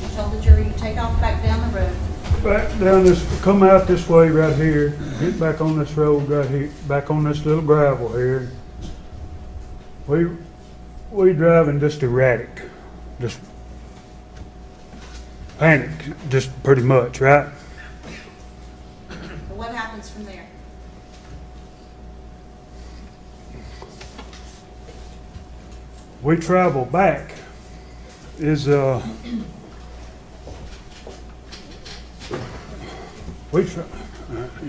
You told the jury you take off back down the road. Back down this, come out this way right here, get back on this road right here, back on this little gravel here. We driving just erratic, just panicked, just pretty much, right? But what happens from there? We travel back is you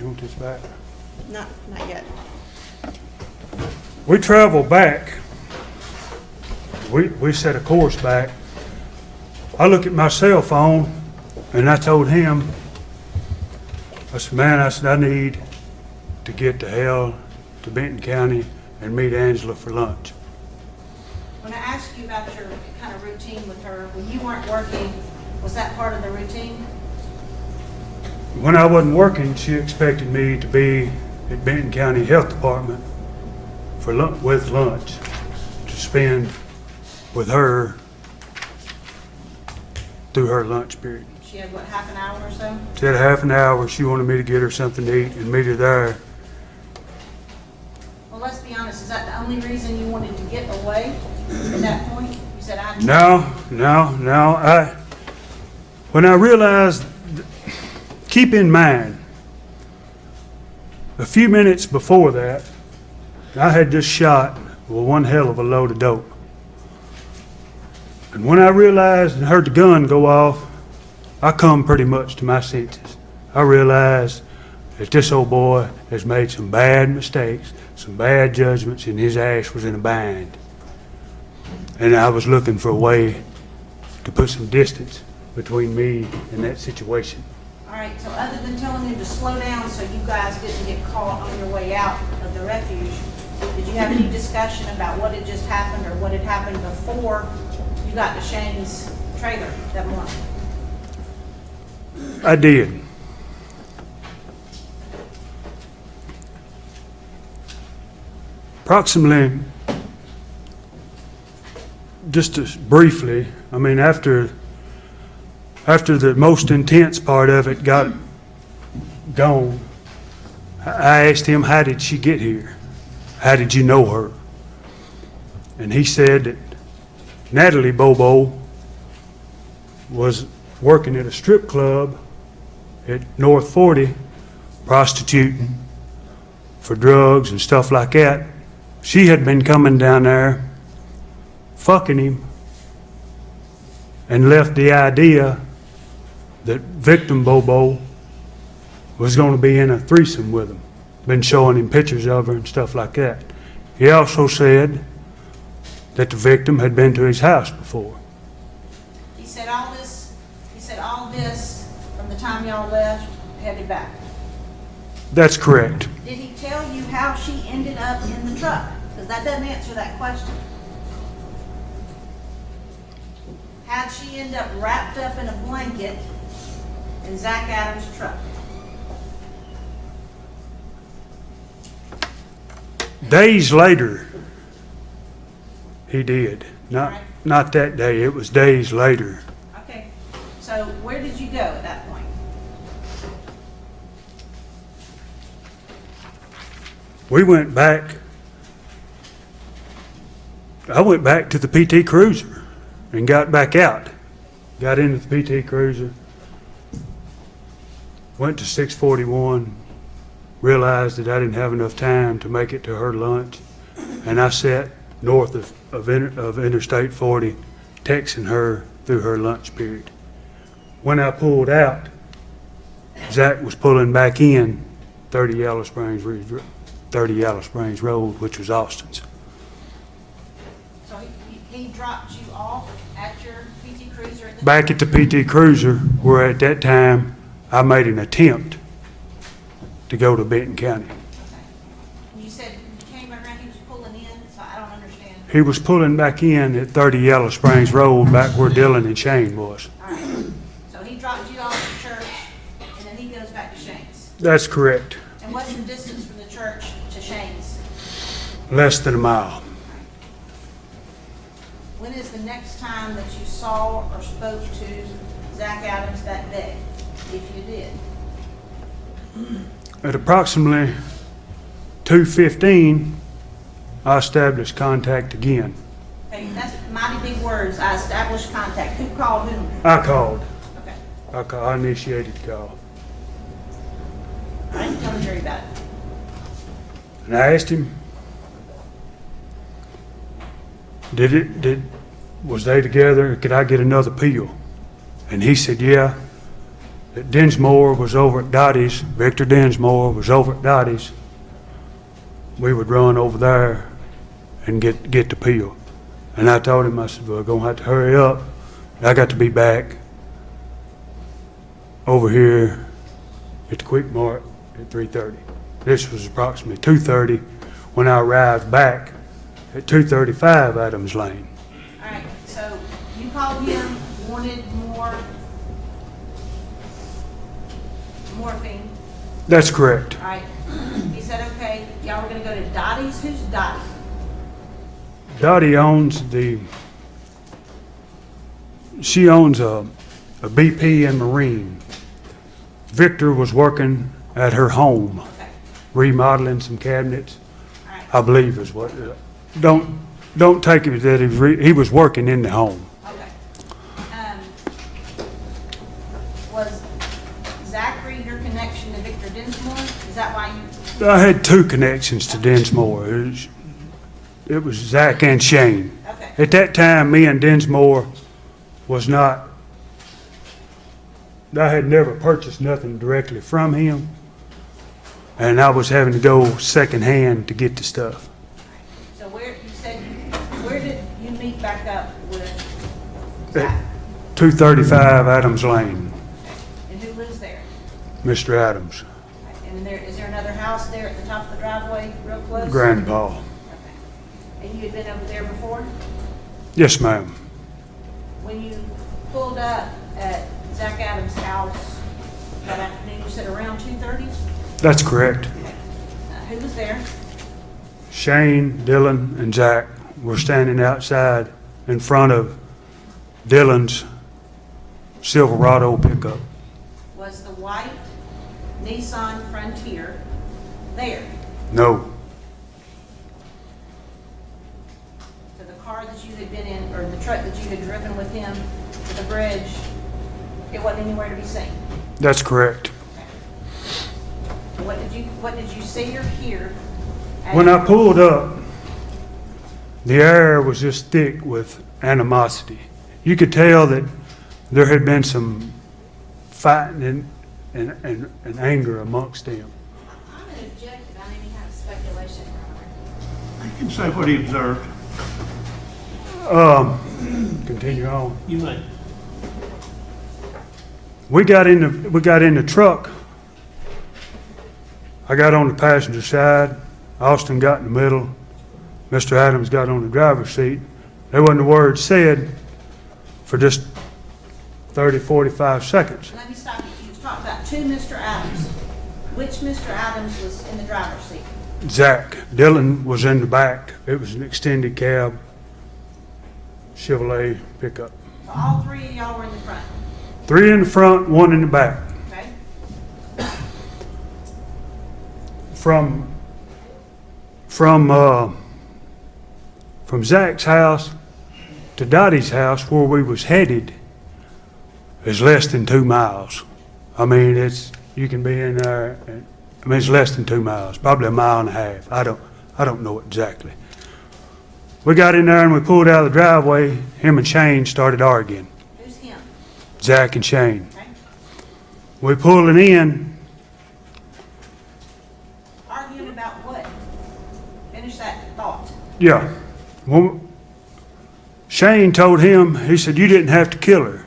want this back? Not yet. We traveled back. We set a course back. I look at my cell phone and I told him, I said, man, I need to get to hell to Benton County and meet Angela for lunch. When I asked you about your kind of routine with her, when you weren't working, was that part of the routine? When I wasn't working, she expected me to be at Benton County Health Department for with lunch to spend with her through her lunch period. She had, what, half an hour or so? She had a half an hour. She wanted me to get her something to eat and meet her there. Well, let's be honest, is that the only reason you wanted to get away at that point? You said, No. When I realized, keep in mind, a few minutes before that, I had just shot one hell of a load of dope. And when I realized and heard the gun go off, I come pretty much to my senses. I realized that this old boy has made some bad mistakes, some bad judgments, and his ass was in a bind. And I was looking for a way to put some distance between me and that situation. all right, so other than telling him to slow down so you guys didn't get caught on your way out of the refuge, did you have any discussion about what had just happened or what had happened before you got to Shane's trailer that morning? I did. Approximately, just as briefly, I mean, after the most intense part of it got gone, I asked him, how did she get here? How did you know her? And he said that Natalie Bobo was working at a strip club at North 40, prostituting for drugs and stuff like that. She had been coming down there, fucking him, and left the idea that victim Bobo was going to be in a threesome with him. Been showing him pictures of her and stuff like that. He also said that the victim had been to his house before. He said all this from the time y'all left, headed back. That's correct. Did he tell you how she ended up in the truck? Because that doesn't answer that question. How'd she end up wrapped up in a blanket in Zach Adams' truck? Days later, he did. Not that day, it was days later. Okay, so where did you go at that point? We went back, I went back to the PT Cruiser and got back out. Got into the PT Cruiser, went to 641, realized that I didn't have enough time to make it to her lunch, and I sat north of Interstate 40, texting her through her lunch period. When I pulled out, Zach was pulling back in 30 Yellow Springs Road, which was Austin's. So he dropped you off at your PT Cruiser at the Back at the PT Cruiser, where at that time I made an attempt to go to Benton County. Okay. You said you came around, he was pulling in, so I don't understand. He was pulling back in at 30 Yellow Springs Road, back where Dylan and Shane was. All right. So he dropped you off at church, and then he goes back to Shane's. That's correct. And what's the distance from the church to Shane's? Less than a mile. When is the next time that you saw or spoke to Zach Adams that day, if you did? At approximately 2:15, I established contact again. Okay, that's mighty big words. I established contact. Who called whom? I called. Okay. I initiated the call. All right, tell the jury about it. And I asked him, was they together? Could I get another pill? And he said, yeah. That Dinsmore was over at Dottie's. Victor Dinsmore was over at Dottie's. We would run over there and get the pill. And I told him, I said, well, we're gonna have to hurry up. I got to be back over here at the Quick Mart at 3:30. This was approximately 2:30 when I arrived back at 235 Adams Lane. All right, so you called him, wanted more morphine. That's correct. All right, he said, okay, y'all were gonna go to Dottie's. Who's Dottie? Dottie owns she owns a BP and Marine. Victor was working at her home, Okay, remodeling some cabinets, all right, I believe is what, don't take it that he was working in the home. okay. Was Zachary your connection to Victor Dinsmore? Is that why you, I had two connections to Dinsmore. It was Zach and Shane. okay, At that time, me and Dinsmore was not, I had never purchased nothing directly from him, and I was having to go secondhand to get the stuff. so where, you said, where did you meet back up with Zach? 235 Adams Lane, And who lives there? Mr. Adams, And is there another house there at the top of the driveway, real close? Grandpa. Okay. And you had been over there before? Yes, ma'am. When you pulled up at Zach Adams' house that afternoon, you said around 2:30? That's correct. Who was there? Shane, Dylan, and Zach were standing outside in front of Dylan's Silverado pickup. Was the white Nissan Frontier there? No, So the car that you had been in, or the truck that you had driven with him to the bridge, it wasn't anywhere to be seen? that's correct. What did you see or hear? When I pulled up, the air was just thick with animosity. You could tell that there had been some fighting and anger amongst them. I'm going to object about any kind of speculation, Your Honor. You can say what he observed. Continue on. You may. We got in the truck. I got on the passenger side. Austin got in the middle. Mr. Adams got on the driver's seat. There wasn't a word said for just 30, 45 seconds. Let me stop you. You talked about two Mr. Adams. Which Mr. Adams was in the driver's seat? Zach. Dylan was in the back. It was an extended cab Chevrolet pickup. So all three of y'all were in the front, 3 in the front, 1 in the back. okay? From Zach's house to Dottie's house, where we was headed, is less than 2 miles. I mean, you can be in there, it's less than 2 miles, probably 1.5 miles. I don't know exactly. We got in there and we pulled out of the driveway. Him and Shane started arguing. Who's him? Zach and Shane. Okay? We pulling in. Arguing about what? Finish that thought. Yeah. Well, Shane told him, he said, you didn't have to kill her.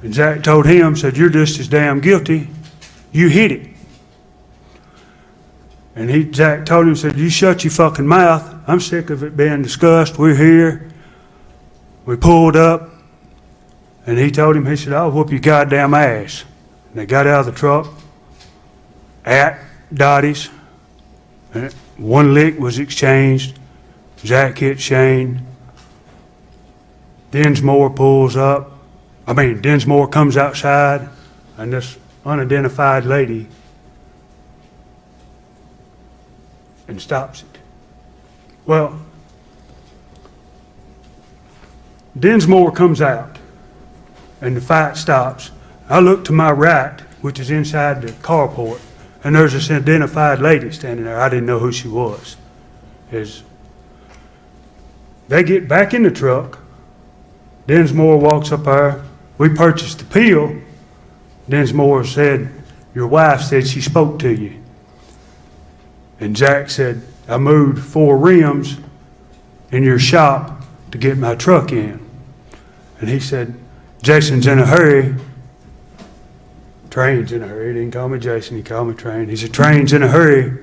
And Zach told him, said, you're just as damn guilty. You hit it. And Zach told him, said, you shut your fucking mouth. I'm sick of it being discussed. We're here. We pulled up. And he told him, he said, I'll whoop your goddamn ass. And they got out of the truck at Dottie's. And 1 lick was exchanged. Zach hit Shane. Dinsmore pulls up. Dinsmore comes outside, and this unidentified lady and stops it. Well, Dinsmore comes out, and the fight stops. I look to my right, which is inside the carport, and there's this identified lady standing there. I didn't know who she was. They get back in the truck. Dinsmore walks up there. We purchased the pill. Dinsmore said, your wife said she spoke to you. And Zach said, I moved 4 rims in your shop to get my truck in. And he said, Jason's in a hurry. Train's in a hurry. He didn't call me Jason, he called me Train. He said, Train's in a hurry.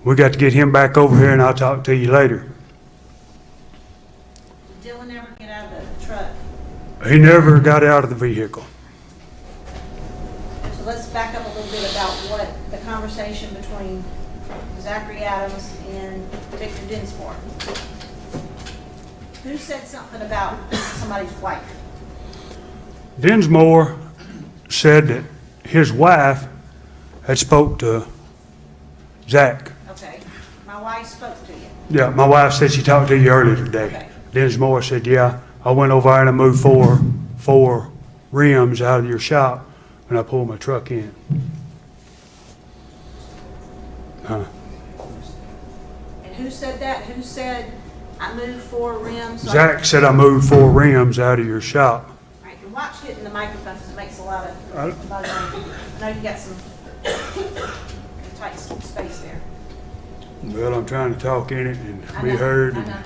We got to get him back over here and I'll talk to you later. Did Dylan ever get out of the truck? He never got out of the vehicle. So let's back up a little bit about what the conversation between Zachary Adams and Victor Dinsmore. Who said something about somebody's wife? Dinsmore said that his wife had spoke to Zach. Okay, my wife spoke to you. Yeah, my wife said she talked to you earlier today. Okay. Dinsmore said, yeah, I went over there and I moved four rims out of your shop and I pulled my truck in. And who said that? Who said I moved 4 rims? Zach said I moved 4 rims out of your shop. All right, and watch it in the microphone because it makes a lot of buzz. I know you got some tight space there. Well, I'm trying to talk in it and I be know, heard. I know.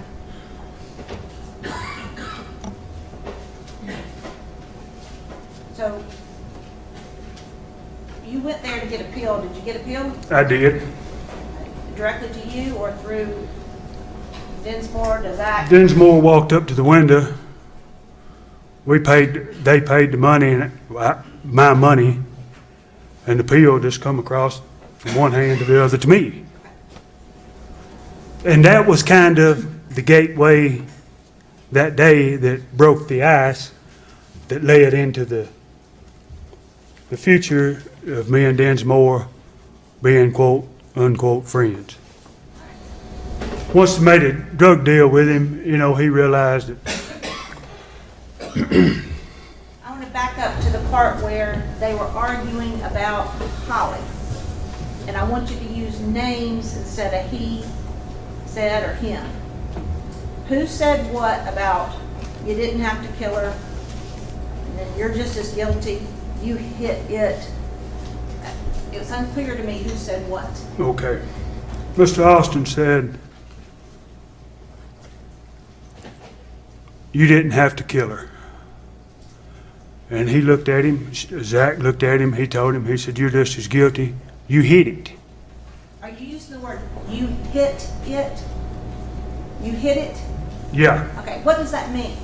So, you went there to get a pill. Did you get a pill I did. directly to you or through Dinsmore to Zach? Dinsmore walked up to the window. They paid the money, and my money, and the pill just come across from one hand to the other to me. And that was kind of the gateway that day that broke the ice that led into the future of me and Dinsmore being quote unquote friends. Once I made a drug deal with him, you know, he realized that I want to back up to the part where they were arguing about Holly. And I want you to use names instead of he said or him. Who said what about you didn't have to kill her, and then you're just as guilty, you hit it. It was unclear to me who said what. okay. Mr. Austin said, you didn't have to kill her. And he looked at him, Zach looked at him, he told him, he said, you're just as guilty, you hit it. Are you using the word you hit it? You hit it? Yeah, Okay, what does that mean?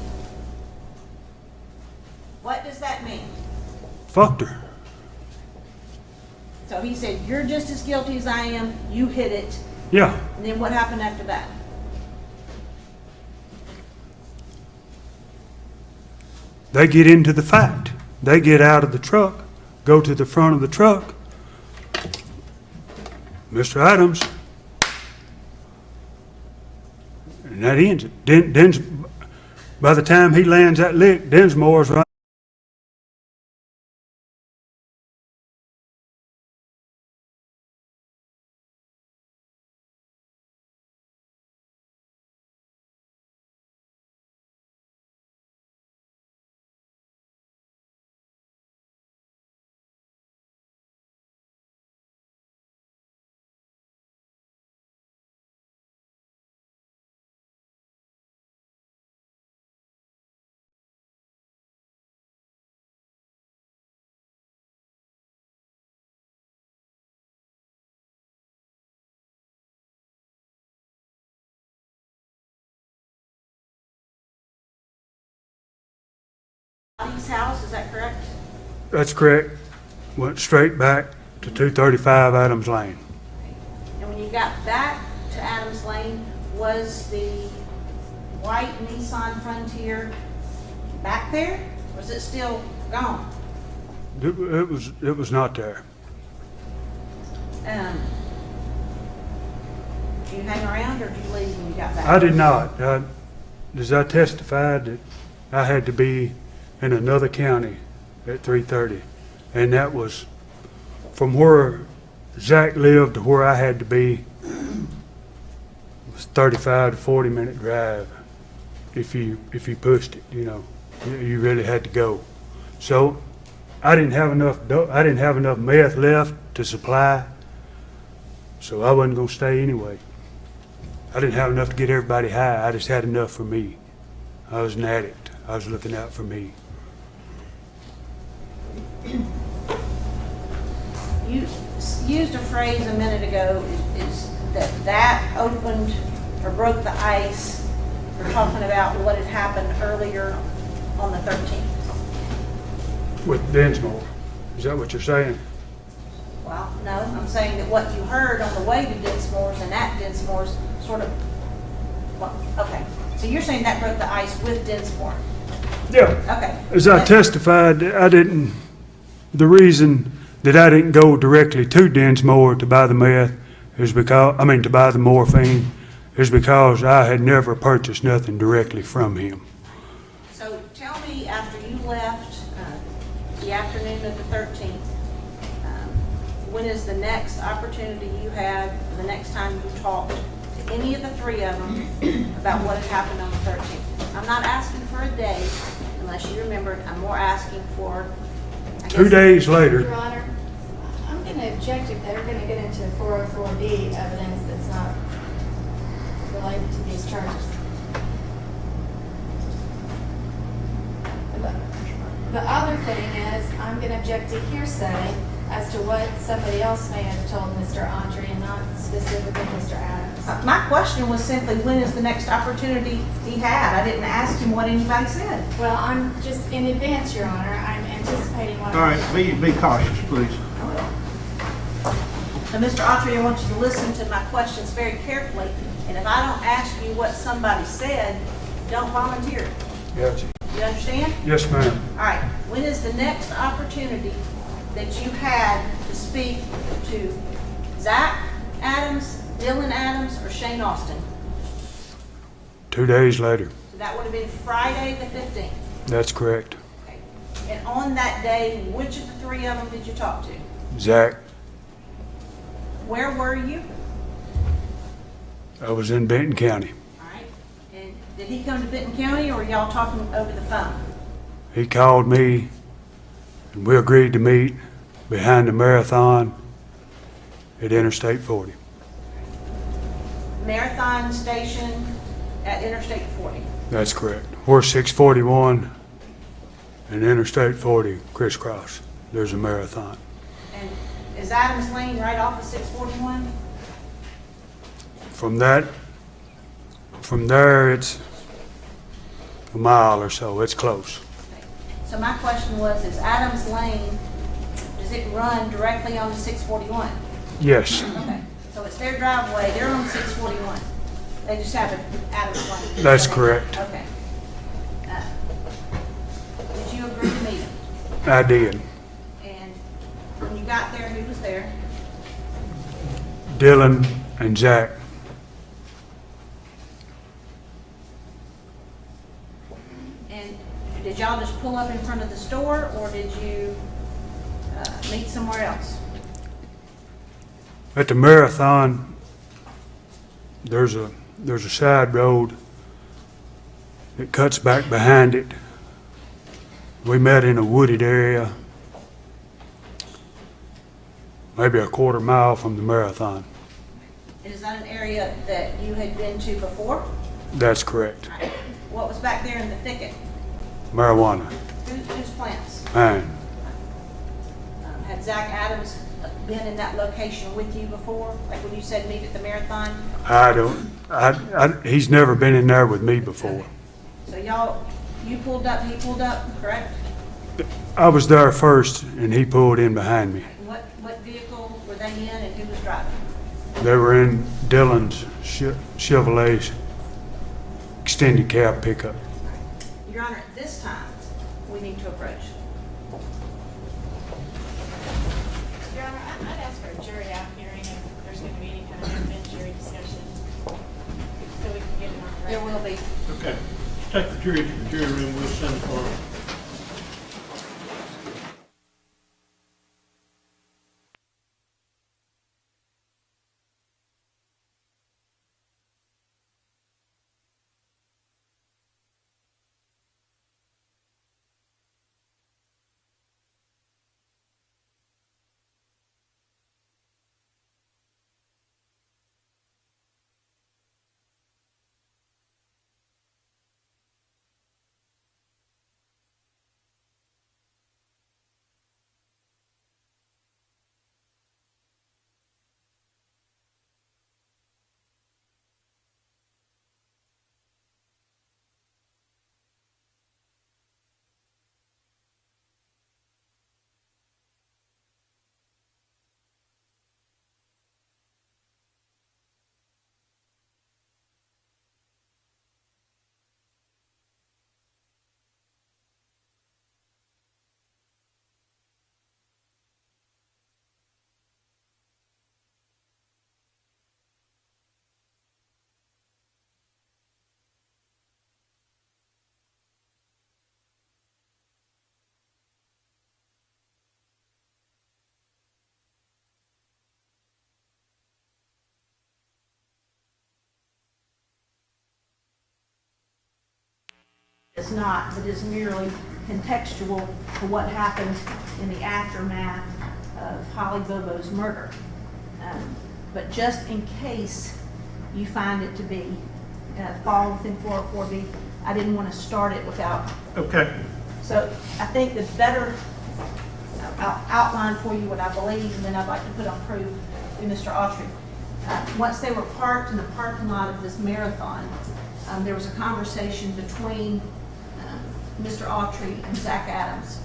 What does that mean? fucked her. So he said, you're just as guilty as I am, you hit it. Yeah, And then what happened after that? they get into the fight. They get out of the truck, go to the front of the truck. Mr. Adams, and that ends it. By the time he lands that lick, Dinsmore's right. Body's house, is that correct? That's correct. Went straight back to 235 Adams Lane. And when you got back to Adams Lane, was the white Nissan Frontier back there? Or was it still gone? It was not there. Did you hang around or did you leave when you got back? I did not. As I testified that I had to be in another county at 3:30, and that was from where Zach lived to where I had to be. It was 35 to 40 minute drive. If you pushed it, you know, you really had to go. So I didn't have enough meth left to supply, so I wasn't gonna stay anyway. I didn't have enough to get everybody high. I just had enough for me. I was an addict. I was looking out for me. You used a phrase a minute ago, is that opened or broke the ice. We're talking about what had happened earlier on the 13th. With Dinsmore. Is that what you're saying? Well, no, I'm saying that what you heard on the way to Dinsmore's and at Dinsmore's sort of, well, okay. So you're saying that broke the ice with Dinsmore? Yeah. Okay. As I testified, the reason that I didn't go directly to Dinsmore to buy the meth is to buy the morphine, is because I had never purchased nothing directly from him. So tell me, after you left the afternoon of the 13th, when is the next opportunity you had, the next time you talked to any of the three of them about what had happened on the 13th? I'm not asking for a day, unless you remembered. I'm more asking for, I guess, 2 days later. Your Honor, I'm going to object if they're going to get into 404B evidence that's not related to these charges. The other thing is, I'm going to object to hearsay as to what somebody else may have told Mr. Autry and not specifically Mr. Adams. My question was simply, when is the next opportunity he had? I didn't ask him what anybody said. Well, I'm just in advance, Your Honor. I'm anticipating what. All right, be cautious, please. Now, Mr. Autry, I want you to listen to my questions very carefully, and if I don't ask you what somebody said, don't volunteer it. Gotcha. You understand? Yes, ma'am. All right, when is the next opportunity that you had to speak to Zach Adams, Dylan Adams, or Shane Austin? 2 days later. So that would have been Friday the 15th. That's correct. Okay. And on that day, which of the three of them did you talk to? Zach, Where were you? I was in Benton County. All right. And did he come to Benton County, or were y'all talking over the phone? He called me, and we agreed to meet behind the marathon at Interstate 40. Marathon station at Interstate 40. That's correct. We're 641 and Interstate 40 crisscross. There's a marathon. And is Adams Lane right off of 641? From there, it's a mile or so. It's close. Okay. So my question was, is Adams Lane, does it run directly onto 641? Yes, Okay. So it's their driveway, they're on 641. They just have an Adams Lane. that's correct. Okay. Did you agree to meet him? I did. And when you got there, who was there? Dylan and Zach. And did y'all just pull up in front of the store, or did you meet somewhere else? At the marathon, there's a side road that cuts back behind it. We met in a wooded area, maybe a quarter mile from the marathon. And is that an area that you had been to before? That's correct. All right. What was back there in the thicket? Marijuana. Whose plants? Mine. Had Zach Adams been in that location with you before? Like when you said meet at the marathon? He's never been in there with me before. So you pulled up, he pulled up, correct? I was there first and he pulled in behind me. What vehicle were they in and who was driving? They were in Dylan's Chevrolet extended cab pickup. Your Honor, at this time, we need to approach. Your Honor, I'd ask for a jury out hearing if there's going to be any kind of evidentiary discussion, so we can get it on the There record. will be. Okay. Take the jury to the jury room. We'll send for them. is not, that is merely contextual to what happened in the aftermath of Holly Bobo's murder. But just in case you find it to be fall within 404B, I didn't want to start it without. Okay. So I think the better, I'll outline for you what I believe, and then I'd like to put on proof to Mr. Autry. Once they were parked in the parking lot of this marathon, there was a conversation between Mr. Autry and Zach Adams.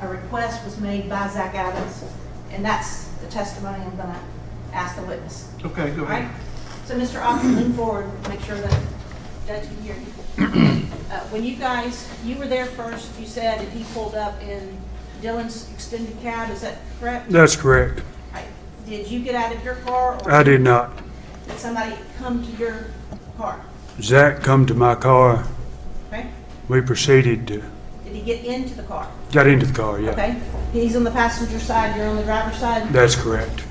A request was made by Zach Adams, and that's the testimony I'm going to ask the witness. Okay, go All right? ahead. So Mr. Autry, lean forward, make sure that Judge can hear you. When you were there first, you said that he pulled up in Dylan's extended cab, is that correct? That's correct. Right. Did you get out of your car, or I did not. did somebody come to your car? Zach come to my car. Okay. We proceeded to, Did he get into the car? got into the car, yeah. Okay. He's on the passenger side, you're on the driver's side? That's correct.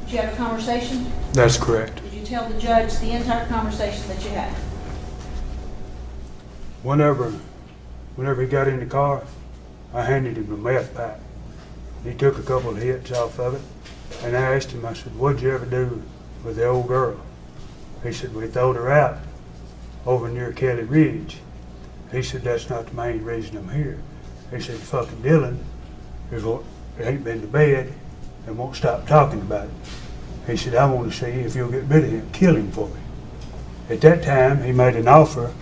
Did you have a conversation? That's correct. Did you tell the judge the entire conversation that you had? Whenever he got in the car, I handed him a meth pack. He took a couple of hits off of it, and I asked him, I said, what'd you ever do with the old girl? He said, we throwed her out over near Kelly Ridge. He said, that's not the main reason I'm here. He said, fucking Dylan ain't been to bed and won't stop talking about it. He said, I want to see if you'll get rid of him, kill him for me. At that time, he made an offer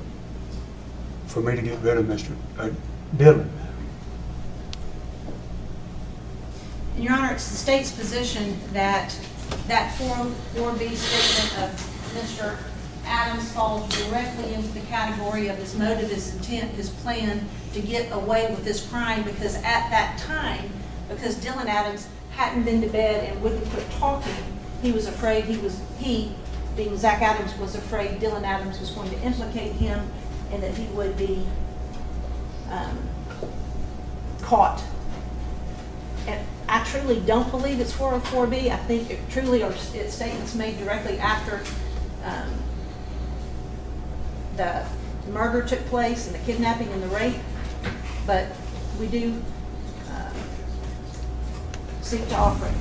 for me to get rid of Mr. Dylan. Your Honor, it's the state's position that that 404B statement of Mr. Adams falls directly into the category of his motive, his intent, his plan to get away with this crime, because at that time, because Dylan Adams hadn't been to bed and wouldn't quit talking, he was afraid he, being Zach Adams, was afraid Dylan Adams was going to implicate him and that he would be caught. And I truly don't believe it's 404B. I think it truly are statements made directly after the murder took place and the kidnapping and the rape. But we do seek to offer it.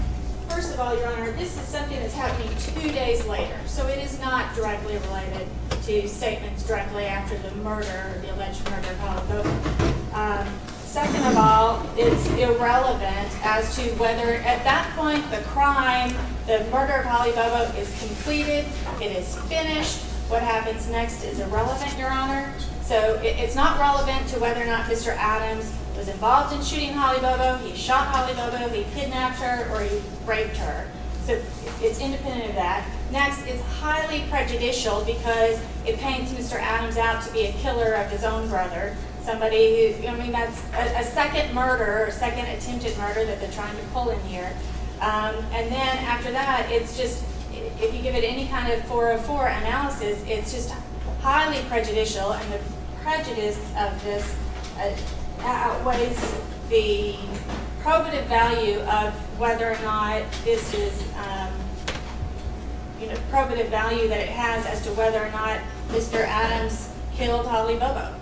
First of all, Your Honor, this is something that's happening 2 days later, so it is not directly related to statements directly after the murder, the alleged murder of Holly Bobo. Second of all, it's irrelevant as to whether at that point the crime, the murder of Holly Bobo is completed, it is finished. What happens next is irrelevant, Your Honor. So it's not relevant to whether or not Mr. Adams was involved in shooting Holly Bobo, he shot Holly Bobo, he kidnapped her, or he raped her. So it's independent of that. Next, it's highly prejudicial because it paints Mr. Adams out to be a killer of his own brother. Somebody who, that's a second murder, or second attempted murder that they're trying to pull in here. And then after that, it's just, if you give it any kind of 404 analysis, it's just highly prejudicial, and the prejudice of this outweighs the probative value of whether or not this is, probative value that it has as to whether or not Mr. Adams killed Holly Bobo.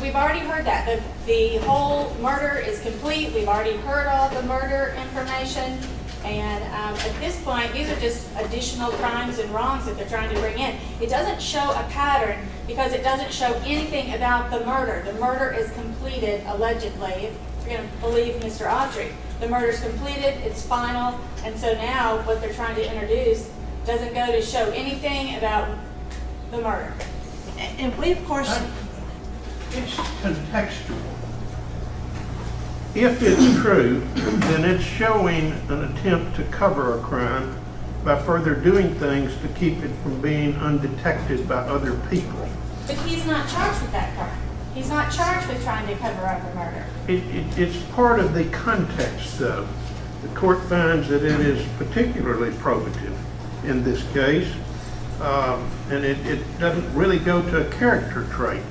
We've already heard that. The whole murder is complete. We've already heard all the murder information. And at this point, these are just additional crimes and wrongs that they're trying to bring in. It doesn't show a pattern because it doesn't show anything about the murder. The murder is completed, allegedly, if you're going to believe Mr. Autry. The murder is completed, it's final, and so now what they're trying to introduce doesn't go to show anything about the murder. And we, of course, It's contextual. If it's true, then it's showing an attempt to cover a crime by further doing things to keep it from being undetected by other people. But he's not charged with that crime. He's not charged with trying to cover up a murder. It's part of the context, though. The court finds that it is particularly probative in this case, and it doesn't really go to a character trait.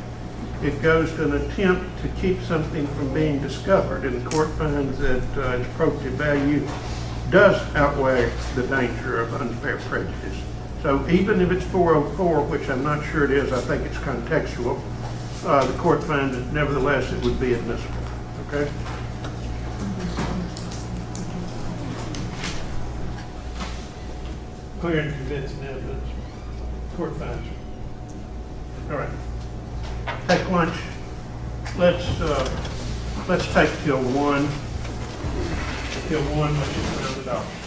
It goes to an attempt to keep something from being discovered, and the court finds that its probative value does outweigh the danger of unfair prejudice. So even if it's 404, which I'm not sure it is, I think it's contextual, the court finds that nevertheless it would be admissible. Okay? Clear and convincing evidence. Court finds. All right. Take lunch. Let's take till 1. Till 1, let's just round it off.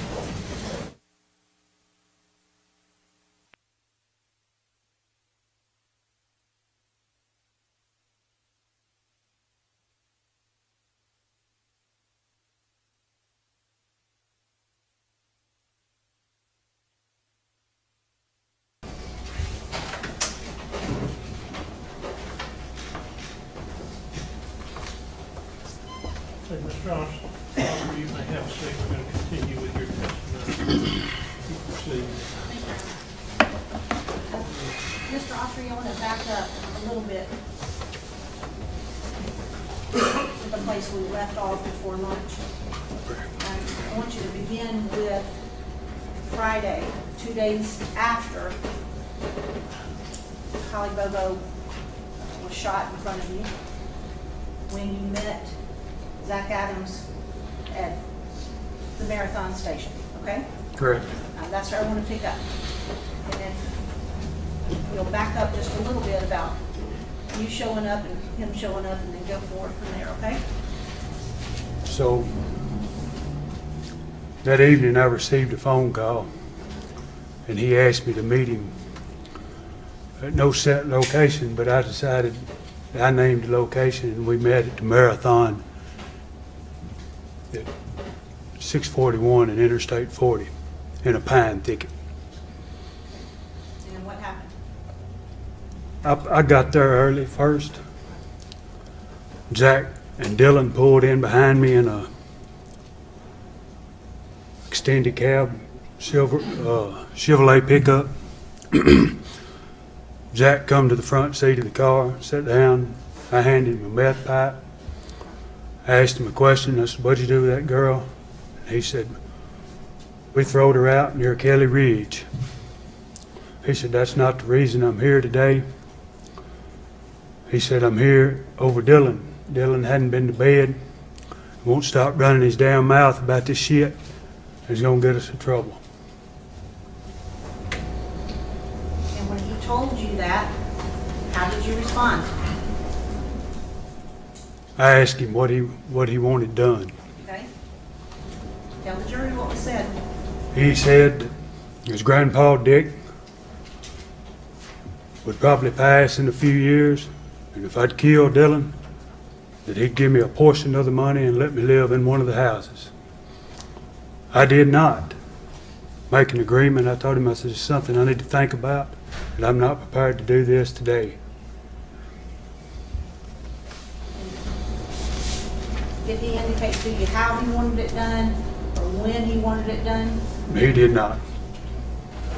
Hey, Mr. Austin, you may have a seat. We're going to continue with your testimony. You proceed. Mr. Autry, I want to back up a little bit to the place we left off before lunch. I want you to begin with Friday, 2 days after Holly Bobo was shot in front of you, when you met Zach Adams at the Marathon Station, okay? Correct. That's where I want to pick up. And then you'll back up just a little bit about you showing up and him showing up, and then go forward from there, okay? So that evening I received a phone call, and he asked me to meet him at no set location, but I decided, I named the location, and we met at the Marathon at 641 and Interstate 40 in a pine thicket. And what happened? I got there early first. Zach and Dylan pulled in behind me in a extended cab Chevrolet pickup. Zach come to the front seat of the car, sat down. I handed him a meth pipe. I asked him a question. I said, "What'd you do with that girl?" And he said, "We throwed her out near Kelly Ridge." He said, "That's not the reason I'm here today." He said, "I'm here over Dylan. Dylan hadn't been to bed. Won't stop running his damn mouth about this shit. He's gonna get us in trouble." And when he told you that, how did you respond? I asked him what he wanted done. Okay? Tell the jury what was said. He said his grandpa Dick would probably pass in a few years, and if I'd kill Dylan, that he'd give me a portion of the money and let me live in one of the houses. I did not make an agreement. I told him, I said, "It's something I need to think about, and I'm not prepared to do this today." Did he indicate to you how he wanted it done, or when he wanted it done? He did not.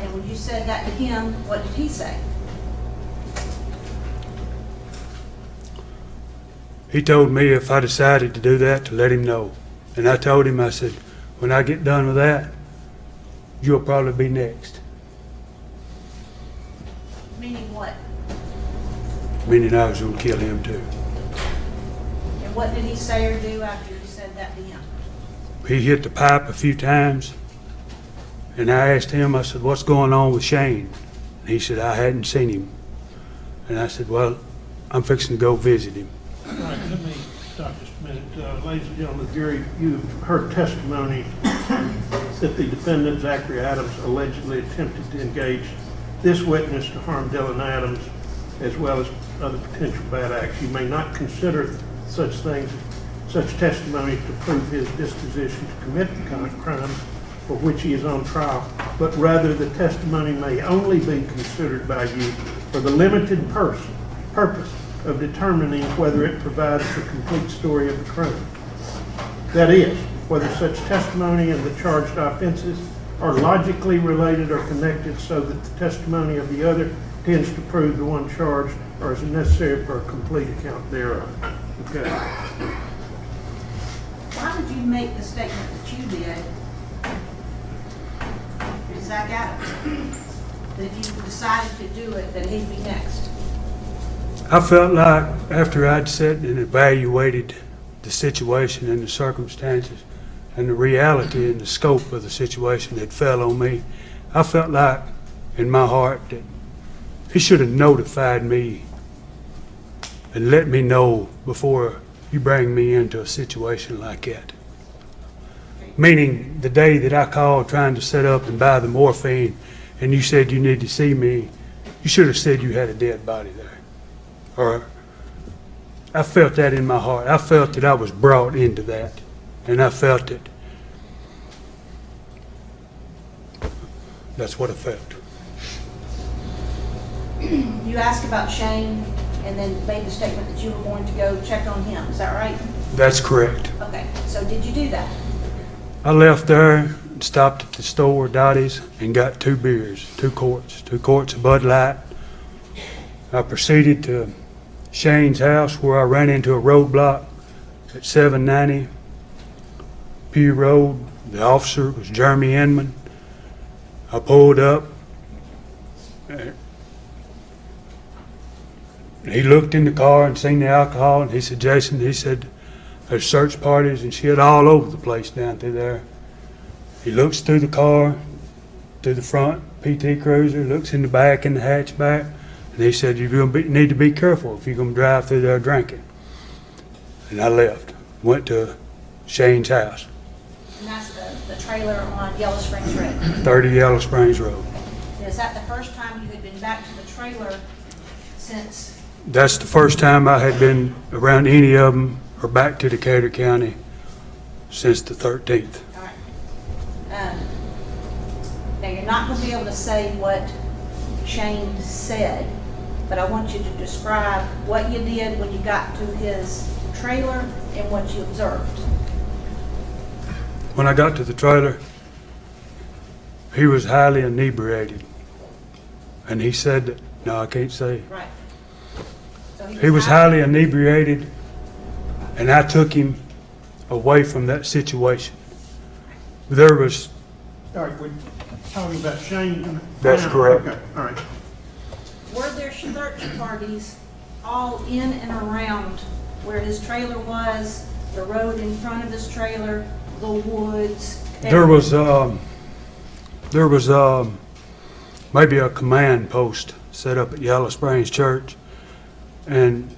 And when you said that to him, what did he say? He told me if I decided to do that, to let him know. And I told him, I said, "When I get done with that, you'll probably be next." Meaning what? Meaning I was going to kill him too. And what did he say or do after you said that to him? He hit the pipe a few times, and I asked him, I said, "What's going on with Shane?" And he said, "I hadn't seen him." And I said, "Well, I'm fixing to go visit him." All right, let me stop just a minute. Ladies and gentlemen of the jury, you've heard testimony that the defendant, Zachary Adams, allegedly attempted to engage this witness to harm Dylan Adams, as well as other potential bad acts. You may not consider such things, such testimony to prove his disposition to commit the kind of crime for which he is on trial, but rather the testimony may only be considered by you for the limited purpose of determining whether it provides the complete story of the crime. That is, whether such testimony and the charged offenses are logically related or connected so that the testimony of the other tends to prove the one charged or is necessary for a complete account thereof. Okay. Why did you make the statement that you did to Zach Adams? That if you decided to do it, that he'd be next? I felt like after I'd sat and evaluated the situation and the circumstances and the reality and the scope of the situation that fell on me, I felt like in my heart that he should have notified me and let me know before you bring me into a situation like that. Meaning the day that I called trying to set up and buy the morphine and you said you need to see me, you should have said you had a dead body there. Or I felt that in my heart. I felt that I was brought into that. And I felt it. That's what I felt. You asked about Shane and then made the statement that you were going to go check on him. Is that right? That's correct. Okay, so did you do that? I left there, stopped at the store, Dottie's, and got 2 beers, 2 quarts of Bud Light. I proceeded to Shane's house where I ran into a roadblock at 790 Pew Road. The officer was Jeremy Inman. I pulled up. He looked in the car and seen the alcohol, and he said, Jason, he said, there's search parties and shit all over the place down through there. He looks through the car, through the front PT Cruiser, looks in the back in the hatchback, and he said, you're going to need to be careful if you're going to drive through there drinking. And I left, went to Shane's house. And that's the trailer on Yellow Springs Road. 30 Yellow Springs Road. Is that the first time you had been back to the trailer since? That's the first time I had been around any of them or back to Decatur County since the 13th. All right. Now, you're not going to be able to say what Shane said, but I want you to describe what you did when you got to his trailer and what you observed. When I got to the trailer, he was highly inebriated. And he said that, no, I can't say. Right. So He was highly inebriated, and I took him away from that situation. There was, All right, we're talking about Shane. That's correct. Okay, all right. Were there search parties all in and around where his trailer was, the road in front of his trailer, the woods? there was maybe a command post set up at Yellow Springs Church, and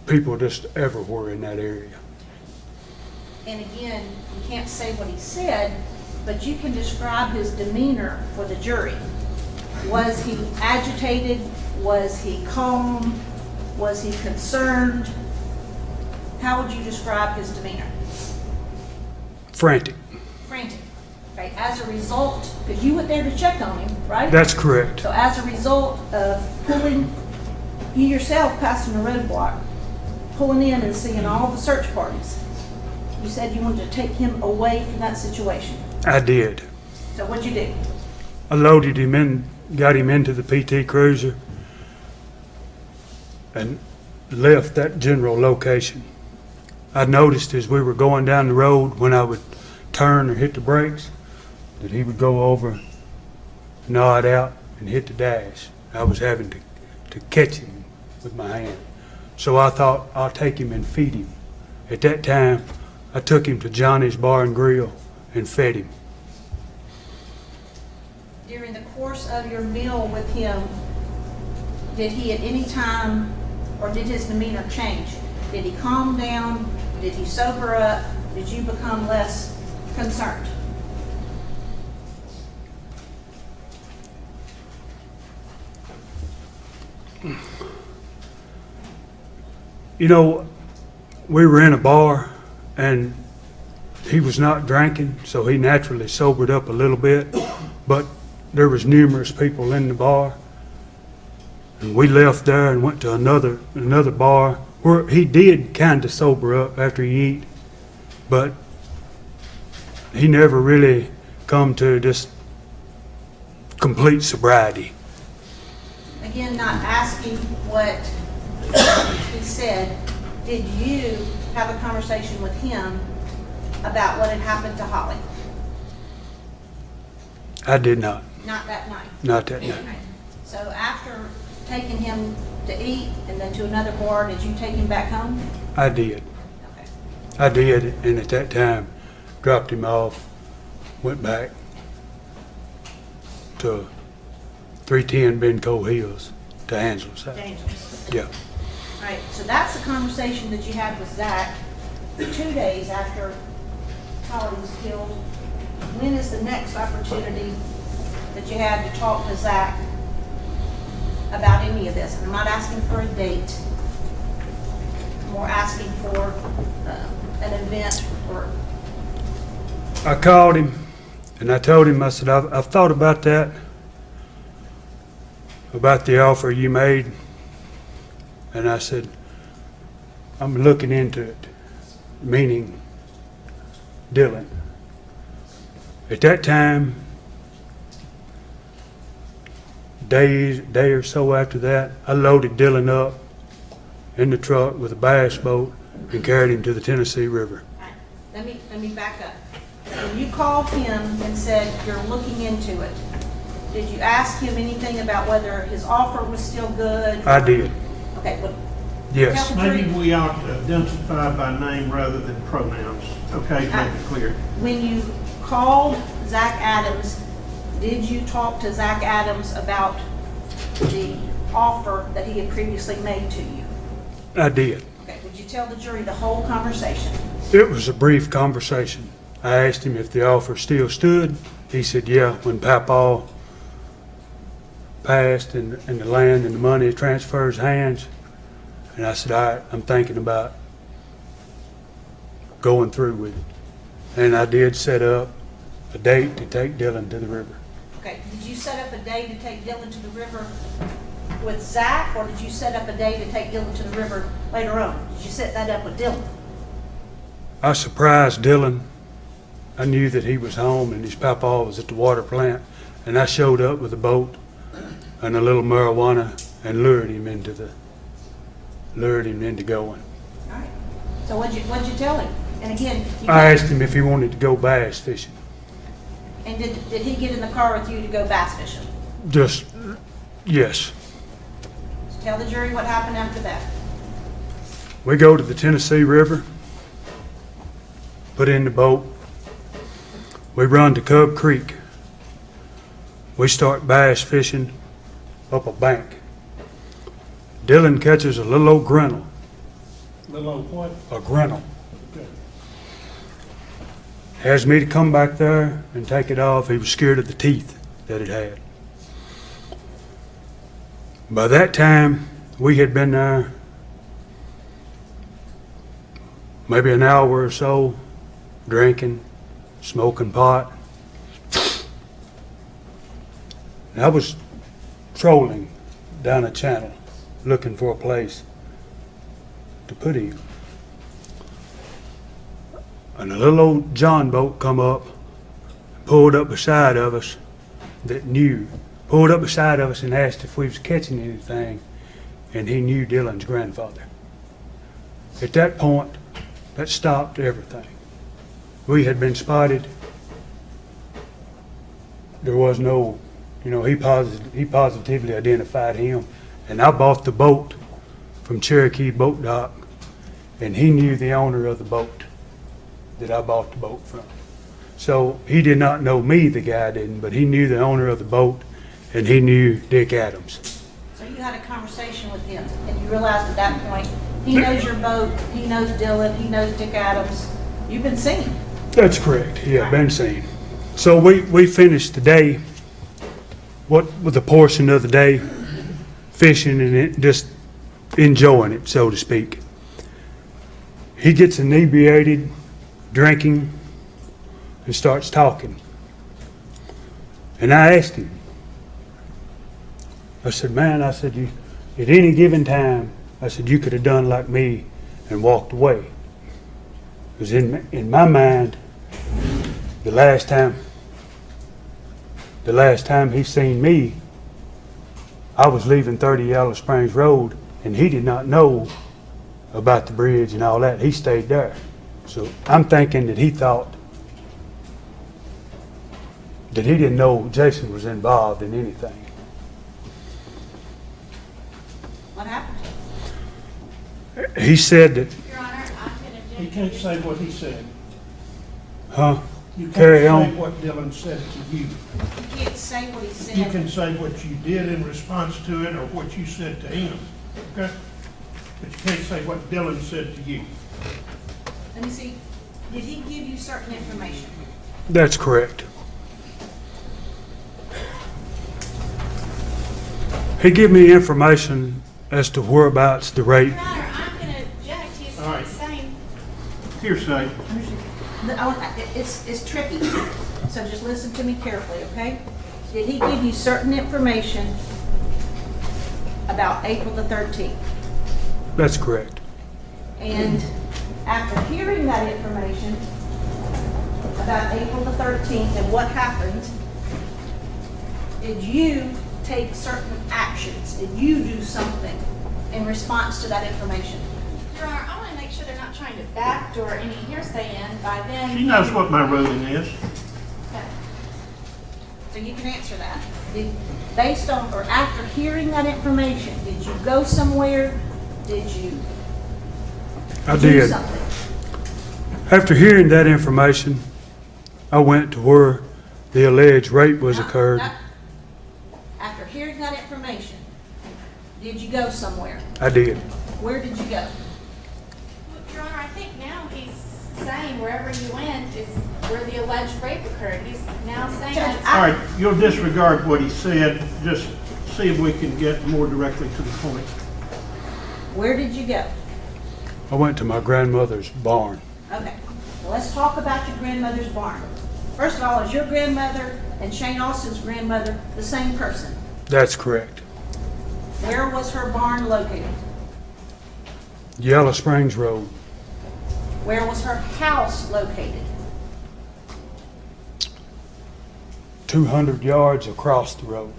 people just everywhere in that area. And again, you can't say what he said, but you can describe his demeanor for the jury. Was he agitated? Was he calm? Was he concerned? How would you describe his demeanor? Frantic. Frantic. Okay, as a result, because you went there to check on him, right? That's correct. So as a result of pulling, you yourself passing the roadblock, pulling in and seeing all the search parties, you said you wanted to take him away from that situation. I did. So what'd you do? I loaded him in, got him into the PT Cruiser, and left that general location. I noticed as we were going down the road, when I would turn or hit the brakes, that he would go over, nod out, and hit the dash. I was having to catch him with my hand. So I thought, I'll take him and feed him. At that time, I took him to Johnny's Bar and Grill and fed him. During the course of your meal with him, did he at any time, or did his demeanor change? Did he calm down? Did he sober up? Did you become less concerned? You know, we were in a bar and he was not drinking, so he naturally sobered up a little bit, but there was numerous people in the bar. And we left there and went to another bar where he did kind of sober up after he eat, but he never really come to just complete sobriety. Again, not asking what he said, did you have a conversation with him about what had happened to Holly? I did not. Not that night. Not that night. Okay. So after taking him to eat and then to another bar. Did you take him back home? I did. Okay. I did, and at that time, dropped him off, went back to 310 Benco Hills to Angela's house. Dangerous. Yeah. All right, so that's the conversation that you had with Zach 2 days after Holly was killed. When is the next opportunity that you had to talk to Zach about any of this? And I'm not asking for a date. I'm more asking for an event or... I called him, and I told him, I said, I've thought about that, about the offer you made, and I said, I'm looking into it, meaning Dylan. At that time, day or so after that, I loaded Dylan up in the truck with a bass boat and carried him to the Tennessee River. Let me back up. When you called him and said you're looking into it, did you ask him anything about whether his offer was still good? I did, Okay, well, yes. tell the jury, Maybe we ought to identify by name rather than pronouns, okay, to make it clear. when you called Zach Adams, did you talk to Zach Adams about the offer that he had previously made to you? I did. Okay, would you tell the jury the whole conversation? It was a brief conversation. I asked him if the offer still stood. He said, yeah, when Papaw passed and the land and the money transfers hands. And I said, all right, I'm thinking about going through with it. And I did set up a date to take Dylan to the river. Okay, did you set up a day to take Dylan to the river with Zach, or did you set up a day to take Dylan to the river later on? Did you set that up with Dylan? I surprised Dylan. I knew that he was home and his papa was at the water plant, and I showed up with a boat and a little marijuana and lured him into going. All right. So what'd you tell him? And again, I asked him if he wanted to go bass fishing. and did he get in the car with you to go bass fishing? Just, yes. Tell the jury what happened after that. We go to the Tennessee River, put in the boat. We run to Cub Creek. We start bass fishing up a bank. Dylan catches a little old grinnell, Little old what? a grinnell. Okay. Has me to come back there and take it off. He was scared of the teeth that it had. By that time, we had been there maybe an hour or so, drinking, smoking pot. And I was trolling down a channel, looking for a place to put him. And a little old John boat come up, pulled up beside of us pulled up beside of us and asked if we was catching anything, and he knew Dylan's grandfather. At that point, that stopped everything. We had been spotted. There was no, he positively identified him, and I bought the boat from Cherokee Boat Dock, and he knew the owner of the boat that I bought the boat from. So he did not know me, the guy didn't, but he knew the owner of the boat, and he knew Dick Adams. So you had a conversation with him, and you realized at that point, he knows your boat, he knows Dylan, he knows Dick Adams. You've been seen. That's correct. Yeah, been seen. So we finished the day, with a portion of the day, fishing and just enjoying it, so to speak. He gets inebriated, drinking, and starts talking. And I asked him, I said, man, at any given time, I said, you could have done like me and walked away. Because in my mind, the last time he seen me, I was leaving 30 Yellow Springs Road, and he did not know about the bridge and all that. He stayed there. So I'm thinking that he thought that he didn't know Jason was involved in anything. What happened? He said that, Your Honor, I'm going to. You can't say what he said. huh? You can't Carry say on. what Dylan said to you. You can't say what he said. You can say what you did in response to it or what you said to him, okay? But you can't say what Dylan said to you. Let me see, did he give you certain information? That's correct. He gave me information as to whereabouts the rape. Your Honor, I'm going to object. He's All right. saying, Hearsay. It's tricky, so just listen to me carefully, okay? Did he give you certain information about April the 13th? That's correct. And after hearing that information about April the 13th and what happened, did you take certain actions? Did you do something in response to that information? Your Honor, I want to make sure they're not trying to backdoor any hearsay in by then. She knows what my ruling is. Okay. So you can answer that. Based on, or after hearing that information, did you go somewhere? Did you I do did. something? After hearing that information, I went to where the alleged rape was No, occurred. no. After hearing that information, did you go somewhere? I did. Where did you go? Your Honor, I think now he's saying wherever you went is where the alleged rape occurred. He's now saying Judge, that. All right, you'll disregard what he said, just see if we can get more directly to the point. Where did you go? I went to my grandmother's barn. Okay, well, let's talk about your grandmother's barn. First of all, is your grandmother and Shane Austin's grandmother the same person? That's correct. Where was her barn located? Yellow Springs Road. Where was her house located? 200 yards across the road.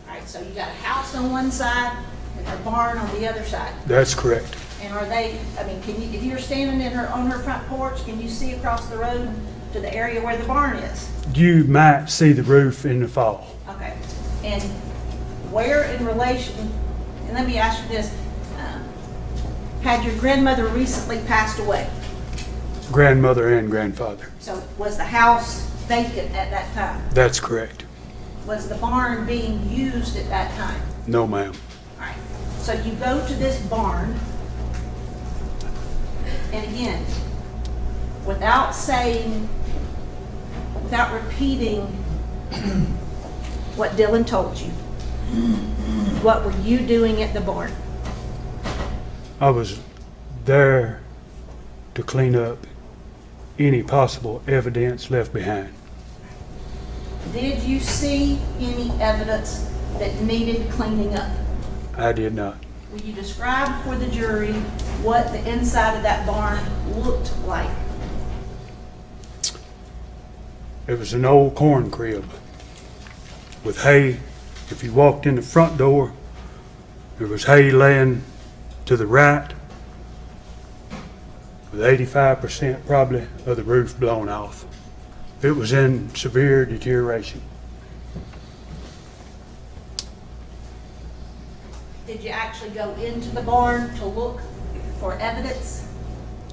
All right, so you got a house on one side and her barn on the other side. That's correct. And are they, I mean, can you, if you're standing on her front porch, can you see across the road to the area where the barn is? You might see the roof in the fall. Okay. And where in relation, and let me ask you this, had your grandmother recently passed away? Grandmother and grandfather. So was the house vacant at that time? That's correct. Was the barn being used at that time? No, ma'am. All right. So you go to this barn, and again, without saying, without repeating what Dylan told you, what were you doing at the barn? I was there to clean up any possible evidence left behind. Did you see any evidence that needed cleaning up? I did not. Will you describe for the jury what the inside of that barn looked like? It was an old corn crib with hay. If you walked in the front door, there was hay laying to the right, with 85% probably of the roof blown off. It was in severe deterioration. Did you actually go into the barn to look for evidence?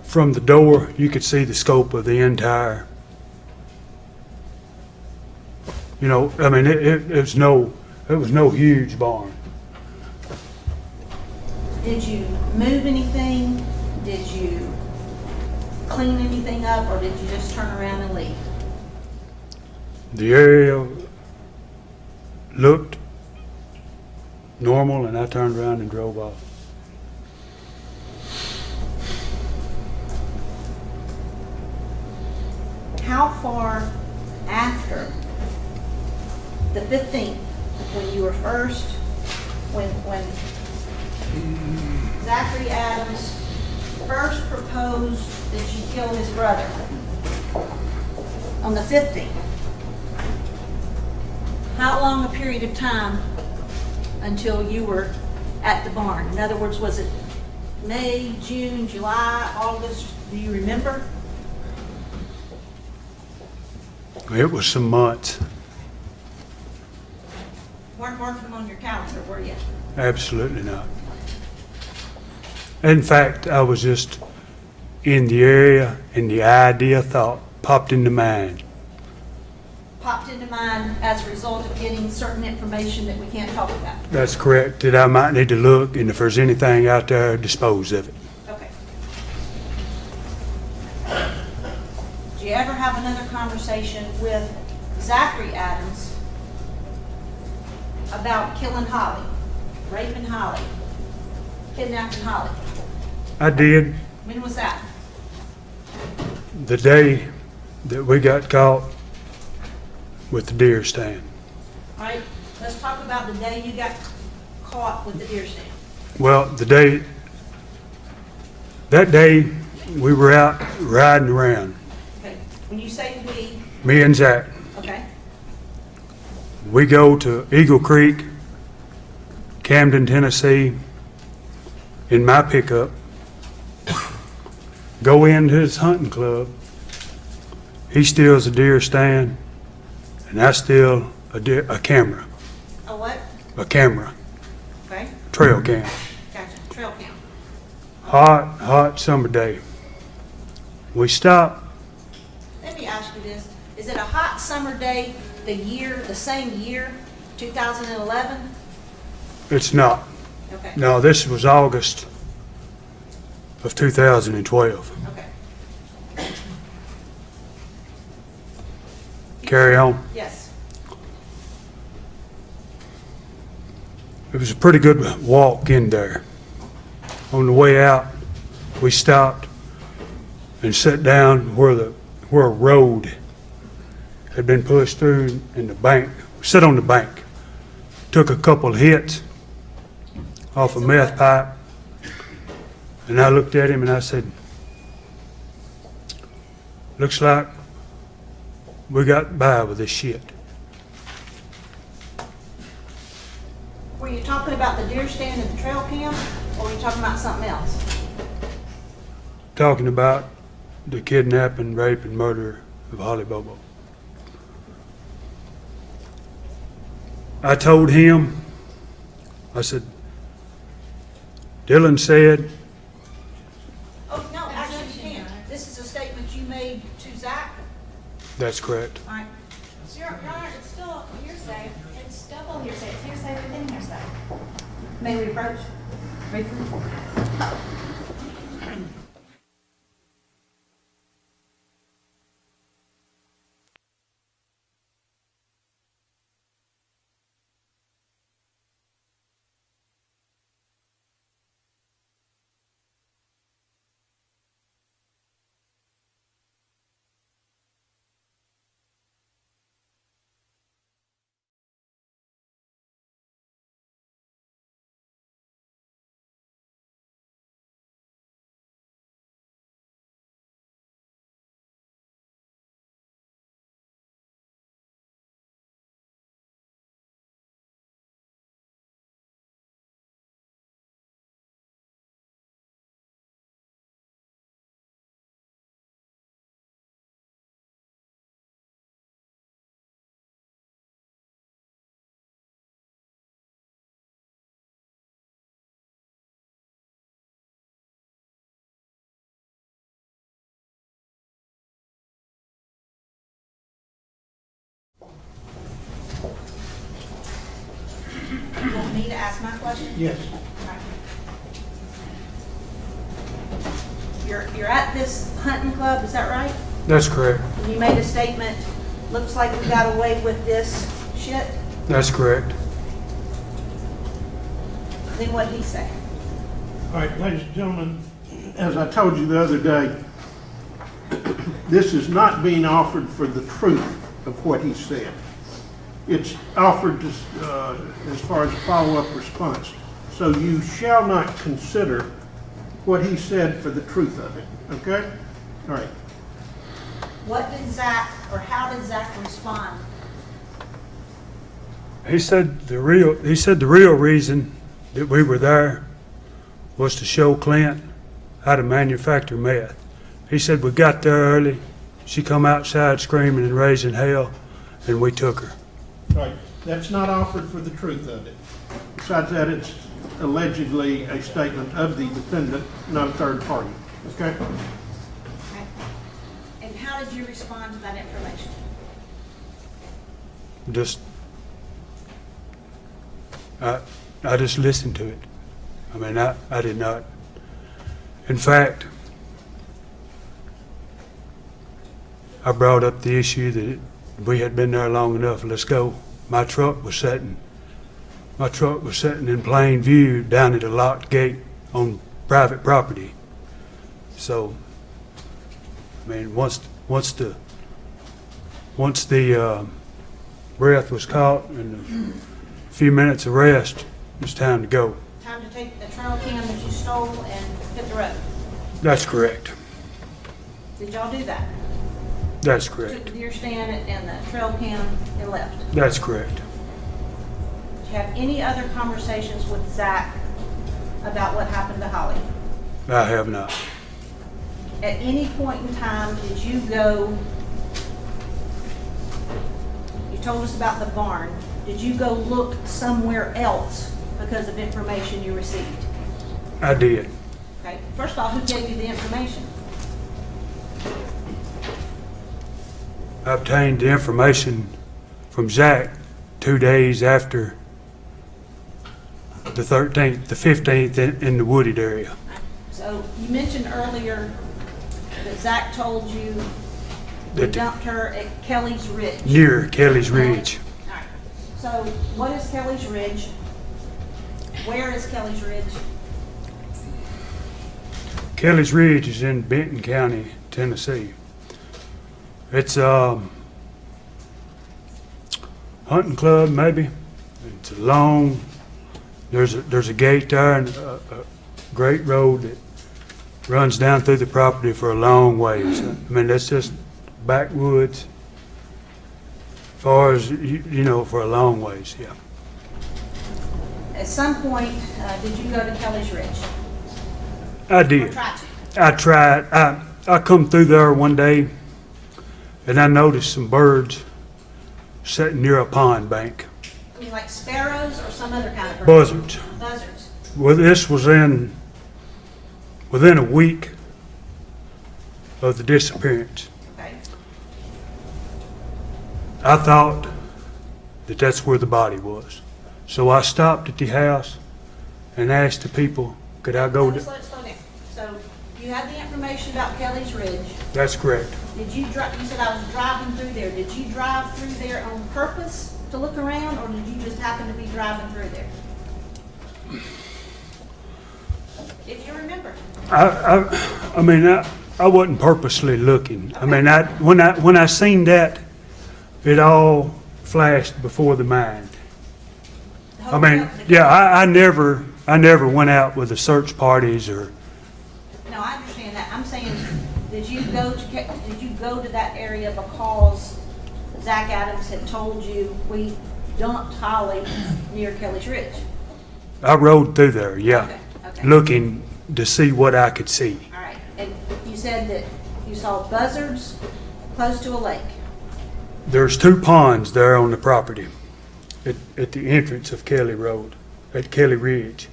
From the door, you could see the scope of the entire, you know, I mean, it was no huge barn. Did you move anything? Did you clean anything up, or did you just turn around and leave? The area looked normal, and I turned around and drove off. How far after the 15th, when you were first, when Zachary Adams first proposed that you kill his brother on the 15th, how long a period of time until you were at the barn? In other words, was it May, June, July, August? Do you remember? It was some months. Weren't marking them on your calendar, were you? Absolutely not. In fact, I was just in the area and the thought popped into mind. Popped into mind as a result of getting certain information that we can't talk about. That's correct, that I might need to look, and if there's anything out there, dispose of it. Okay. Did you ever have another conversation with Zachary Adams about killing Holly, raping Holly, kidnapping Holly? I did. When was that? The day that we got caught with the deer stand. All right, let's talk about the day you got caught with the deer stand. Well, that day, we were out riding around, Okay, when you say we, me and Zach. okay, We go to Eagle Creek, Camden, Tennessee, in my pickup, go into his hunting club. He steals a deer stand, and I steal a camera, a what? a camera, Okay, trail cam. gotcha, trail cam. Hot summer day. We stop. Let me ask you this, is it a hot summer day, the same year, 2011? It's not. Okay, No, this was August of 2012. okay, Carry on. yes, It was a pretty good walk in there. On the way out, we stopped and sat down where a road had been pushed through, and the bank, sat on the bank, took a couple hits off a meth pipe, and I looked at him and I said, looks like we got by with this shit. were you talking about the deer stand and the trail cam, or were you talking about something else? Talking about the kidnapping, rape, and murder of Holly Bobo. I told him, I said, Dylan said, Oh, no, actually you can't, this is a statement you made to Zach, that's correct. all right, Your Honor, it's still hearsay. It's double hearsay. It's hearsay within hearsay. may we approach? Briefly? You want me to ask my question? Yes. You're at this hunting club, is that right? That's correct. And you made a statement, looks like we got away with this shit, That's correct. then what'd he say? All right, ladies and gentlemen, as I told you the other day, this is not being offered for the truth of what he said. It's offered as far as follow-up response. So you shall not consider what he said for the truth of it, okay? All right. What did Zach, or how did Zach respond? He said the real reason that we were there was to show Clint how to manufacture meth. He said we got there early, she come outside screaming and raising hell, and we took her. Right, that's not offered for the truth of it. Besides that, it's allegedly a statement of the defendant, not a third party. Okay? Okay. And how did you respond to that information? Just, I just listened to it. I mean, I did not. In fact, I brought up the issue that we had been there long enough. Let's go. My truck was sitting in plain view down at a locked gate on private property. So, I mean, once the breath was caught and a few minutes of rest, it was time to go. Time to take the trail cam that you stole and hit the road. That's correct. Did y'all do that? That's Took correct. the deer stand and the trail cam and left? That's correct. Did you have any other conversations with Zach about what happened to Holly? I have not. At any point in time, did you go, you told us about the barn, did you go look somewhere else because of information you received? I did. Okay, first off, who gave you the information? I obtained the information from Zach 2 days after the 13th, the 15th in the wooded area. So you mentioned earlier that Zach told you we That- dumped her at Kelly's Ridge. Near Kelly's Ridge. All right. So what is Kelly's Ridge? Where is Kelly's Ridge? Kelly's Ridge is in Benton County, Tennessee. It's hunting club maybe. It's a long. There's a gate there and a great road that runs down through the property for a long ways. I mean, that's just backwoods. As far as you know, for a long ways, yeah. At some point, did you go to Kelly's Ridge? I Or did. try to? I tried. I come through there one day, and I noticed some birds sitting near a pond bank. I mean, like sparrows or some other kind of bird? Buzzards. Buzzards. Well, this was within a week of the disappearance. Okay. I thought that that's where the body was. So I stopped at the house and asked the people, could I go Let's to... slow down. So you had the information about Kelly's Ridge. That's correct. Did you drive, you said I was driving through there. Did you drive through there on purpose to look around, or did you just happen to be driving through there? If you remember. I mean, I wasn't purposely looking. I mean, when I seen that, it all flashed before the mind. I mean, yeah, I never went out with the search parties or, No, I understand that. I'm saying, did you go to that area because Zach Adams had told you we dumped Holly near Kelly's Ridge? I rode through there, yeah, Okay. looking to see what I could see. All right. And you said that you saw buzzards close to a lake. There's 2 ponds there on the property at the entrance of Kelly Road, at Kelly Ridge.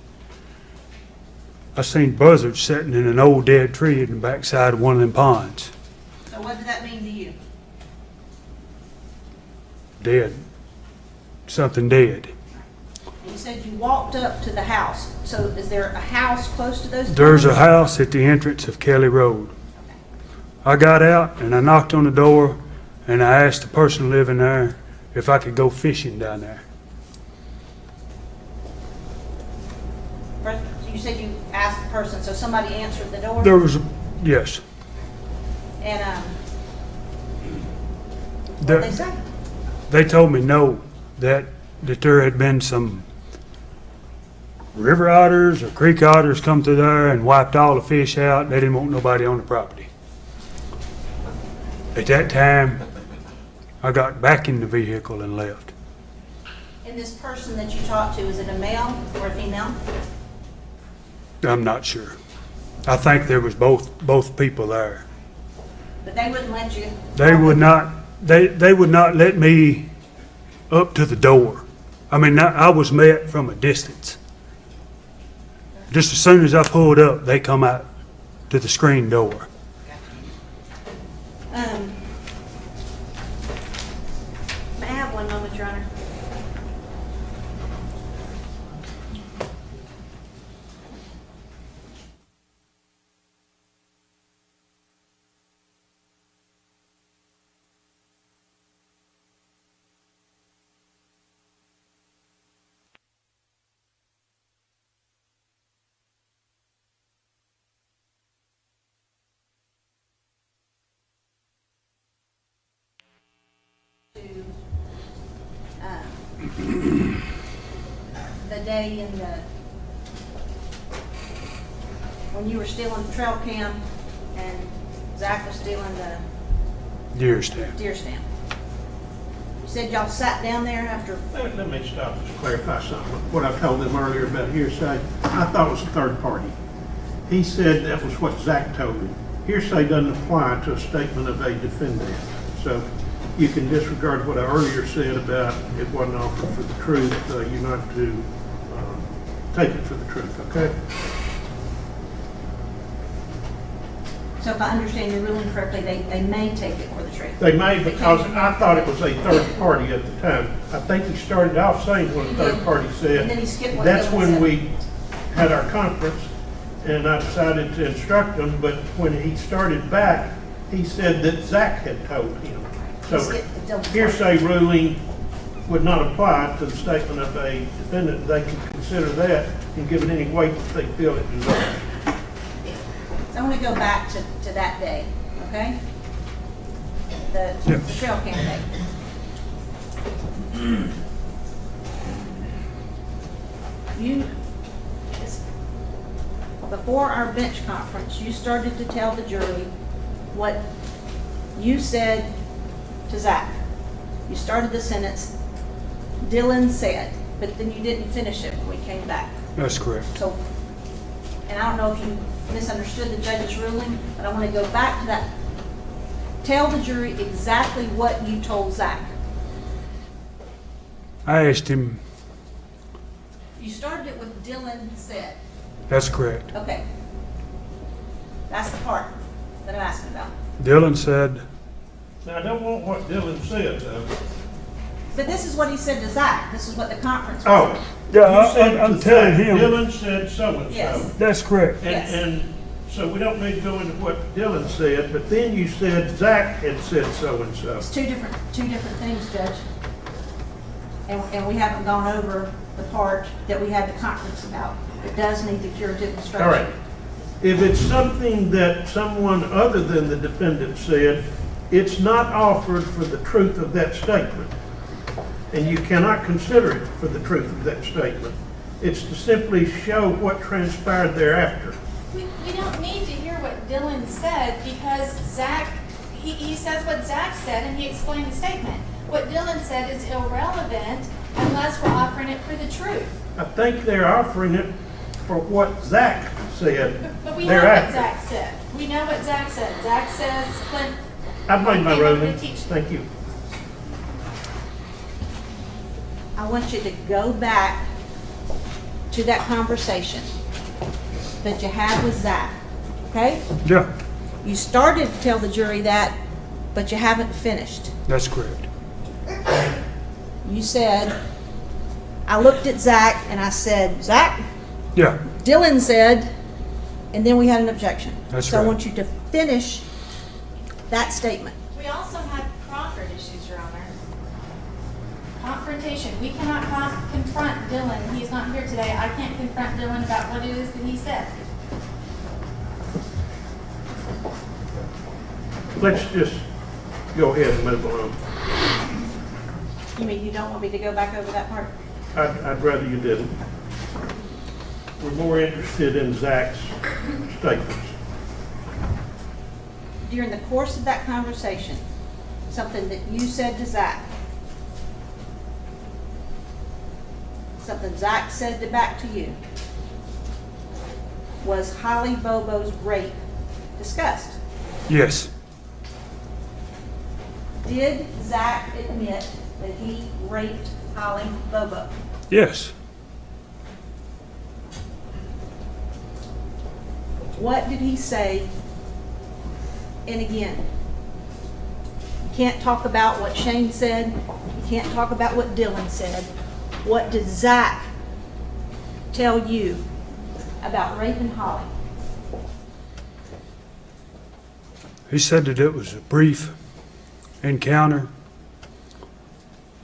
I seen buzzards sitting in an old dead tree in the backside of one of them ponds, So what did that mean to you? dead. Something dead. And you said you walked up to the house. So is there a house close to those? There's a ponds? house at the entrance of Kelly Road. I got out and I knocked on the door and I asked the person living there if I could go fishing down there. First, you said you asked the person, so somebody answered the door? There was, yes. And, what did they say? They told me no, that there had been some river otters or creek otters come through there and wiped all the fish out. They didn't want nobody on the property. At that time, I got back in the vehicle and left. And this person that you talked to, is it a male or a female? I'm not sure. I think there was both people there. But they wouldn't let you? They would not, they would not let me up to the door. I mean, I was met from a distance. Just as soon as I pulled up, they come out to the screen door. May I have one moment, Your Honor? To the day in the, when you were stealing the trail cam and Zach was stealing the Deer stand. deer stand. You said y'all sat down there after, Let me stop and clarify something. What I told them earlier about hearsay, I thought it was a third party. He said that was what Zach told him. Hearsay doesn't apply to a statement of a defendant. So you can disregard what I earlier said about it wasn't offered for the truth. You're not to take it for the truth, okay? so if I understand your ruling correctly, they may take it for the truth. They may, because I thought it was a third party at the time. I think he started off saying what a third party said. And then he skipped what That's Dylan when said. we had our conference, and I decided to instruct him, but when he started back, he said that Zach had told him. So Skip the Dylan part. hearsay ruling would not apply to the statement of a defendant. They can consider that and give it any weight that they feel it deserves. So I want to go back to that day, okay? The trail cam day. You, before our bench conference, you started to tell the jury what you said to Zach. You started the sentence, Dylan said, but then you didn't finish it when we came back. That's correct. So, and I don't know if you misunderstood the judge's ruling, but I want to go back to that. Tell the jury exactly what you told Zach. I asked him, You started it with Dylan said. that's correct. Okay. That's the part that I'm asking about. Dylan said, Now, I don't want what Dylan said, though. But this is what he said to Zach. This is what the conference was. Oh. Yeah, You said I'm to telling Zach, him. Dylan said so-and-so. Yes. that's correct. Yes. And so we don't need to go into what Dylan said, but then you said Zach had said so-and-so. It's two different things, Judge. And we haven't gone over the part that we had the conference about. It does need the curative instruction. All right. If it's something that someone other than the defendant said, it's not offered for the truth of that statement. And you cannot consider it for the truth of that statement. It's to simply show what transpired thereafter. We don't need to hear what Dylan said because Zach, he says what Zach said and he explained the statement. What Dylan said is irrelevant unless we're offering it for the truth. I think they're offering it for what Zach said But we know what thereafter. Zach said. We know what Zach said. Zach says Clint. I've made my came up ruling. with a teach- Thank you. I want you to go back to that conversation that you had with Zach, okay? Yeah, You started to tell the jury that, but you haven't finished. that's correct. You said, I looked at Zach and I said, Zach, Yeah, Dylan said, and then we had an objection. That's So I right. want you to finish that statement. We also had Crawford issues, Your Honor. Confrontation. We cannot confront Dylan. He's not here today. I can't confront Dylan about what it is that he said. Let's just go ahead and move on. You mean you don't want me to go back over that part? I'd rather you didn't. We're more interested in Zach's statements. During the course of that conversation, something that you said to Zach, something Zach said back to you, was Holly Bobo's rape discussed? Yes, Did Zach admit that he raped Holly Bobo? yes, What did he say? And again, you can't talk about what Shane said. You can't talk about what Dylan said. What did Zach tell you about raping Holly? He said that it was a brief encounter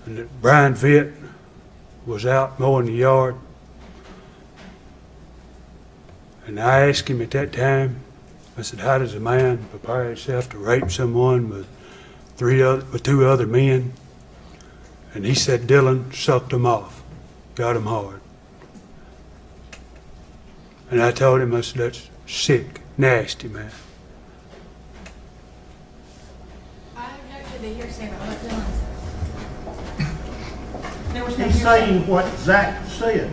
and that Brian Vitt was out mowing the yard. And I asked him at that time, I said, how does a man prepare himself to rape someone with two other men? And he said Dylan sucked him off, got him hard. And I told him, I said, that's sick, nasty, man. I object to the hearsay about what Dylan said. There was no He's hearsay. saying what Zach said.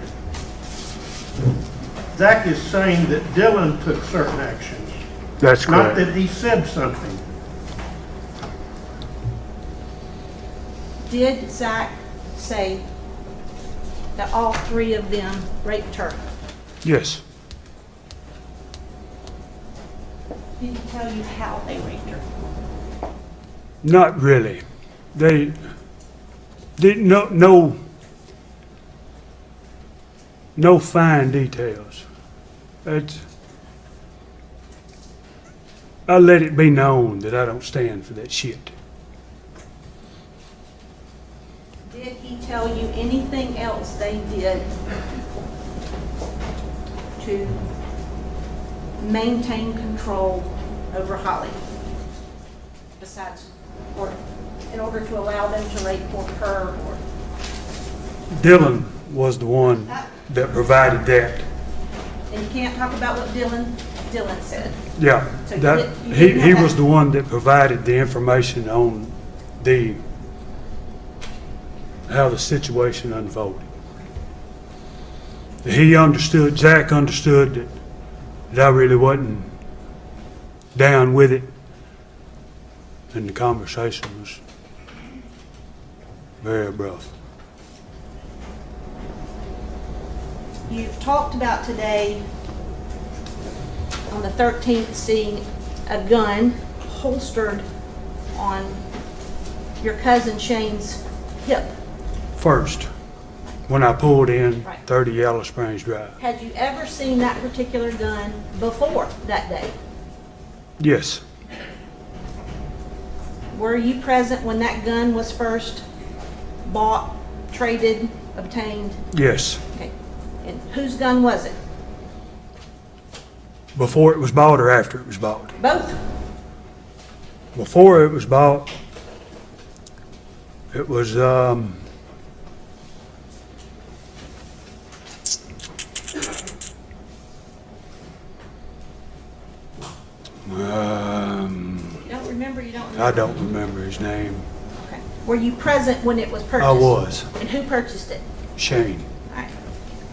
Zach is saying that Dylan took certain actions, That's not correct. that he said something. Did Zach say that all three of them raped her? Yes. Did he tell you how they raped her? Not really. They didn't no fine details. I let it be known that I don't stand for that shit. Did he tell you anything else they did to maintain control over Holly? Besides, or in order to allow them to rape her, or Dylan was the one that provided that. and you can't talk about what Dylan said. Yeah, So you that, didn't- you didn't he have was that- the one that provided the information on how the situation unfolded. Zach understood that I really wasn't down with it, and the conversation was very abrupt. You've talked about today, on the 13th, seeing a gun holstered on your cousin Shane's hip. First, when I pulled in Right. 30 Yellow Springs Drive. Had you ever seen that particular gun before that day? Yes, Were you present when that gun was first bought, traded, obtained? yes. Okay. And whose gun was it? Before it was bought or after it was bought? Both. Before it was bought, it was, You don't remember, you don't remember? I don't remember his name. Okay. Were you present when it was purchased? I was. And who purchased it? Shane. All right.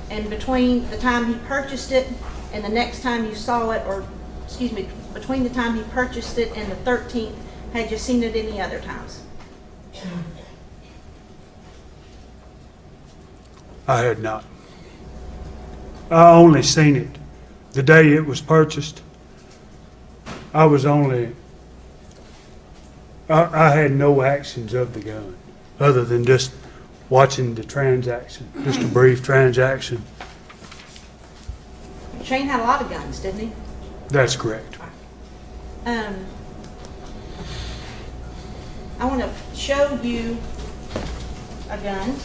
And between the time he purchased it and the next time you saw it, or, excuse me, between the time he purchased it and the 13th, had you seen it any other times? I had not. I only seen it the day it was purchased. I had no actions of the gun, other than just watching the transaction, just a brief transaction. Shane had a lot of guns, didn't he? That's correct. I want to show you a gun.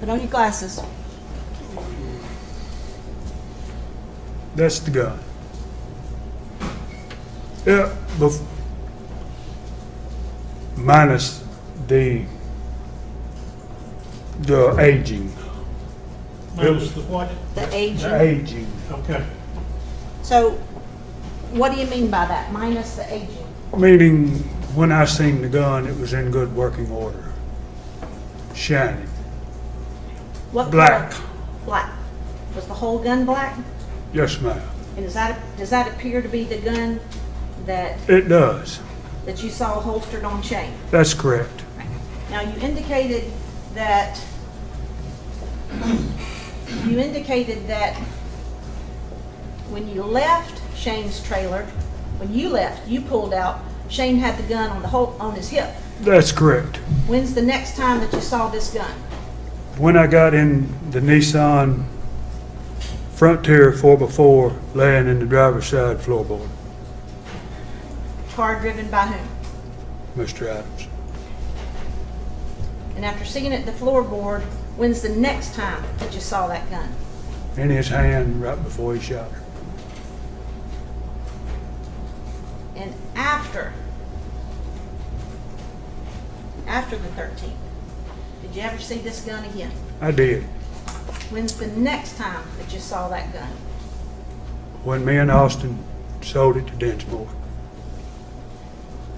Put on your glasses. That's the gun. Yeah, minus the aging. Minus the what? The aging. The aging. Okay. So, what do you mean by that? Minus the aging? Meaning, when I seen the gun, it was in good working order. Shining. What Black. color? Black. Was the whole gun black? Yes, ma'am. And does that appear to be the gun that It does. you saw holstered on Shane? That's correct. Now, you indicated that You indicated that when you left Shane's trailer, when you left, you pulled out, Shane had the gun on his hip. That's correct. When's the next time that you saw this gun? When I got in the Nissan Frontier 4x4 laying in the driver's side floorboard, Car driven by whom? Mr. Adams. And after seeing it at the floorboard, when's the next time that you saw that gun? In his hand right before he shot her. And after the 13th, did you ever see this gun again? I did. When's the next time that you saw that gun? When me and Austin sold it to Densmore.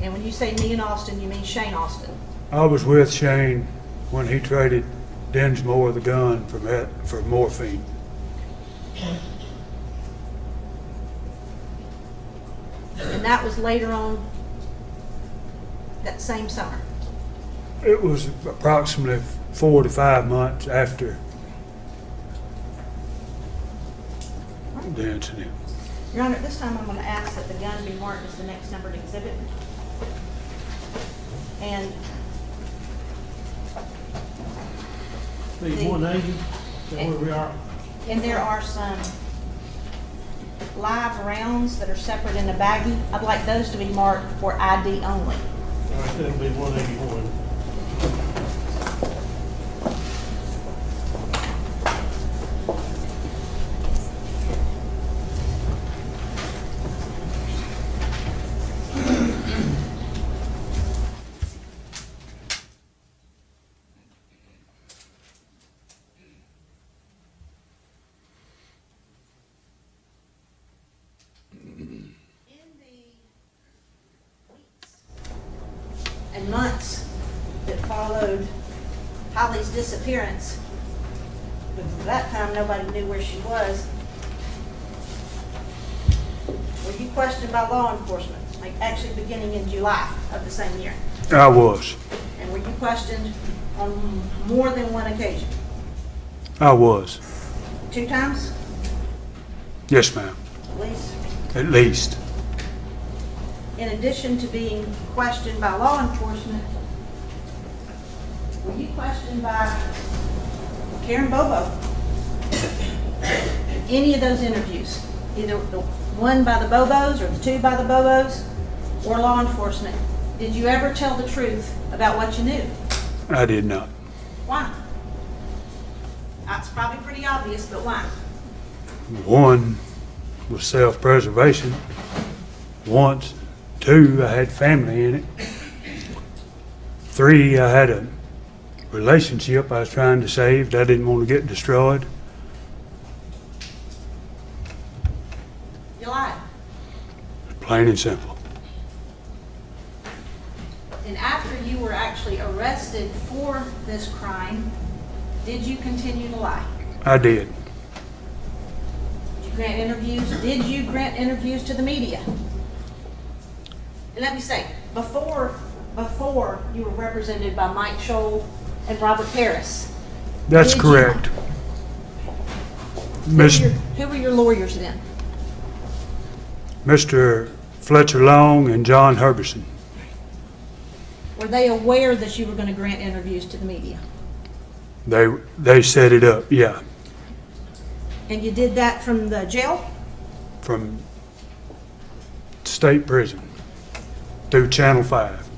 And when you say me and Austin, you mean Shane Austin. I was with Shane when he traded Densmore the gun for morphine. And that was later on that same summer. It was approximately 4 to 5 months after the incident. Your Honor, at this time I'm going to ask that the gun be marked as the next numbered exhibit. And Page 180, is that where we are? there are some live rounds that are separate in a baggie. I'd like those to be marked for ID only. All right, that'll be 181. And months that followed Holly's disappearance, because at that time nobody knew where she was, were you questioned by law enforcement, like actually beginning in July of the same year? I was. And were you questioned on more than one occasion? I was. 2 times, Yes, ma'am. at least? At least. In addition to being questioned by law enforcement, were you questioned by Karen Bobo? Any of those interviews, either the one by the Bobos or the 2 by the Bobos or law enforcement, did you ever tell the truth about what you knew? I did not. Why? That's probably pretty obvious, but why? One was self-preservation. Once. 2, I had family in it. 3, I had a relationship I was trying to save that I didn't want to get destroyed. You lied. Plain and simple. And after you were actually arrested for this crime, did you continue to lie? I did. Did you grant interviews? Did you grant interviews to the media? And let me say, before you were represented by Mike Scholl and Robert Harris. That's did correct. Who were your lawyers then? Mr. Fletcher Long and John Herberson. Were they aware that you were going to grant interviews to the media? They set it up, yeah. And you did that from the jail? From state prison through Channel 5.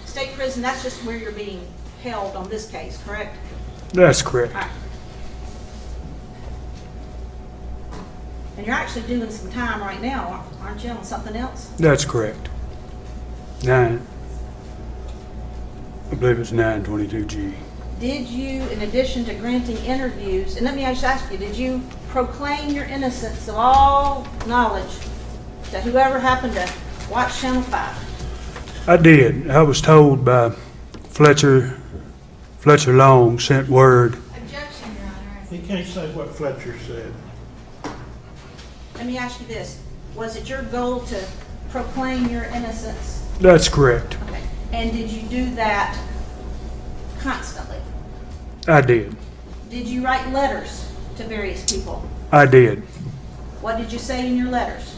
State prison, that's just where you're being held on this case, correct? That's correct. All right. And you're actually doing some time right now, aren't you, on something else? That's correct. 9. I believe it's 922G. Did you, in addition to granting interviews, and let me just ask you, did you proclaim your innocence of all knowledge to whoever happened to watch Channel 5? I did. I was told by Fletcher Long sent word. Objection, Your Honor. He can't say what Fletcher said. Let me ask you this. Was it your goal to proclaim your innocence? That's correct. Okay. And did you do that constantly? I did. Did you write letters to various people? I did. What did you say in your letters?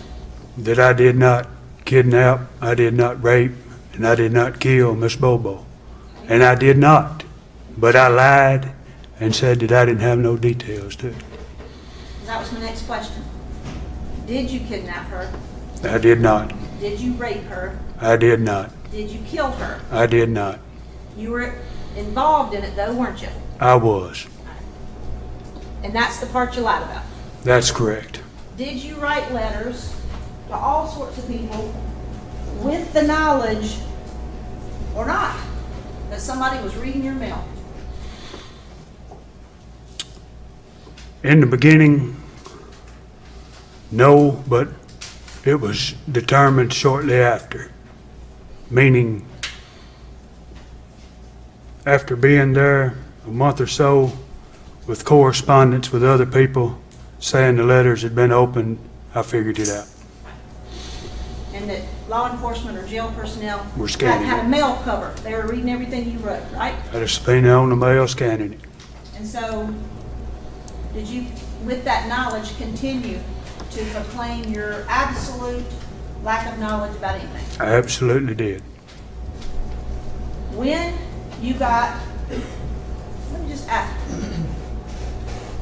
That I did not kidnap, I did not rape, and I did not kill Miss Bobo. And I did not. But I lied and said that I didn't have no details to it. That was my next question. Did you kidnap her? I did not. Did you rape her? I did not. Did you kill her? I did not. You were involved in it though, weren't you? I was. And that's the part you lied about. That's correct. Did you write letters to all sorts of people with the knowledge, or not, that somebody was reading your mail? In the beginning, no, but it was determined shortly after. Meaning, after being there a month or so with correspondence with other people saying the letters had been opened, I figured it out. And that law enforcement or jail personnel Were scanning had a it. mail cover. They were reading everything you wrote, right? Had a subpoena on the mail scanning it. And so, did you, with that knowledge, continue to proclaim your absolute lack of knowledge about anything? I absolutely did. When you got, let me just ask,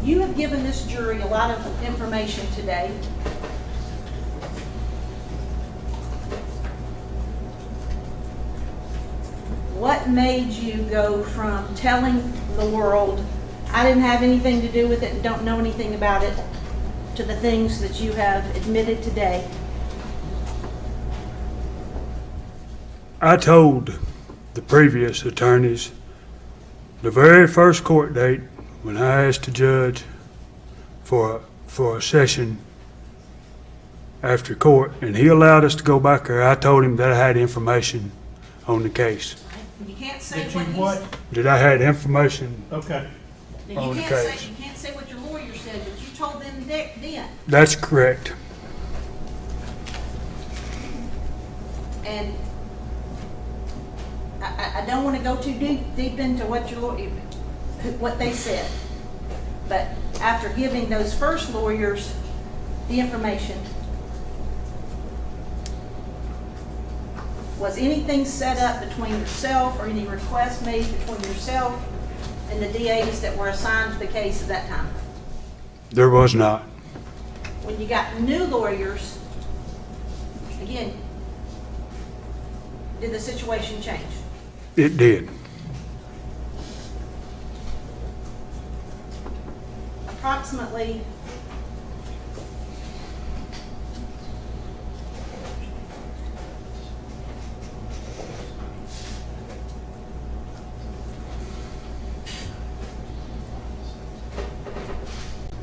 you have given this jury a lot of information today. What made you go from telling the world, I didn't have anything to do with it and don't know anything about it, to the things that you have admitted today? I told the previous attorneys the very first court date when I asked the judge for a session after court, and he allowed us to go back there, I told him that I had information on the case. You can't say Did you what what? That I had information. Okay. you on the can't case. say, you can't say what your lawyer said, but you told them then. That's correct. And I don't want to go too deep into what they said. But after giving those first lawyers the information, was anything set up between yourself or any requests made between yourself and the DAs that were assigned to the case at that time? There was not. When you got new lawyers, again, did the situation change? It did. Approximately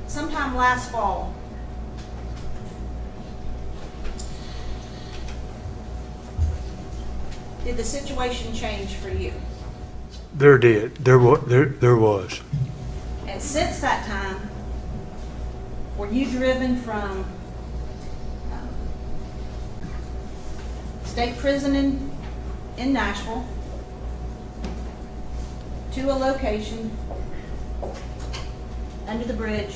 sometime last fall, did the situation change for you? There did. There was. And since that time, were you driven from state prison in Nashville to a location under the bridge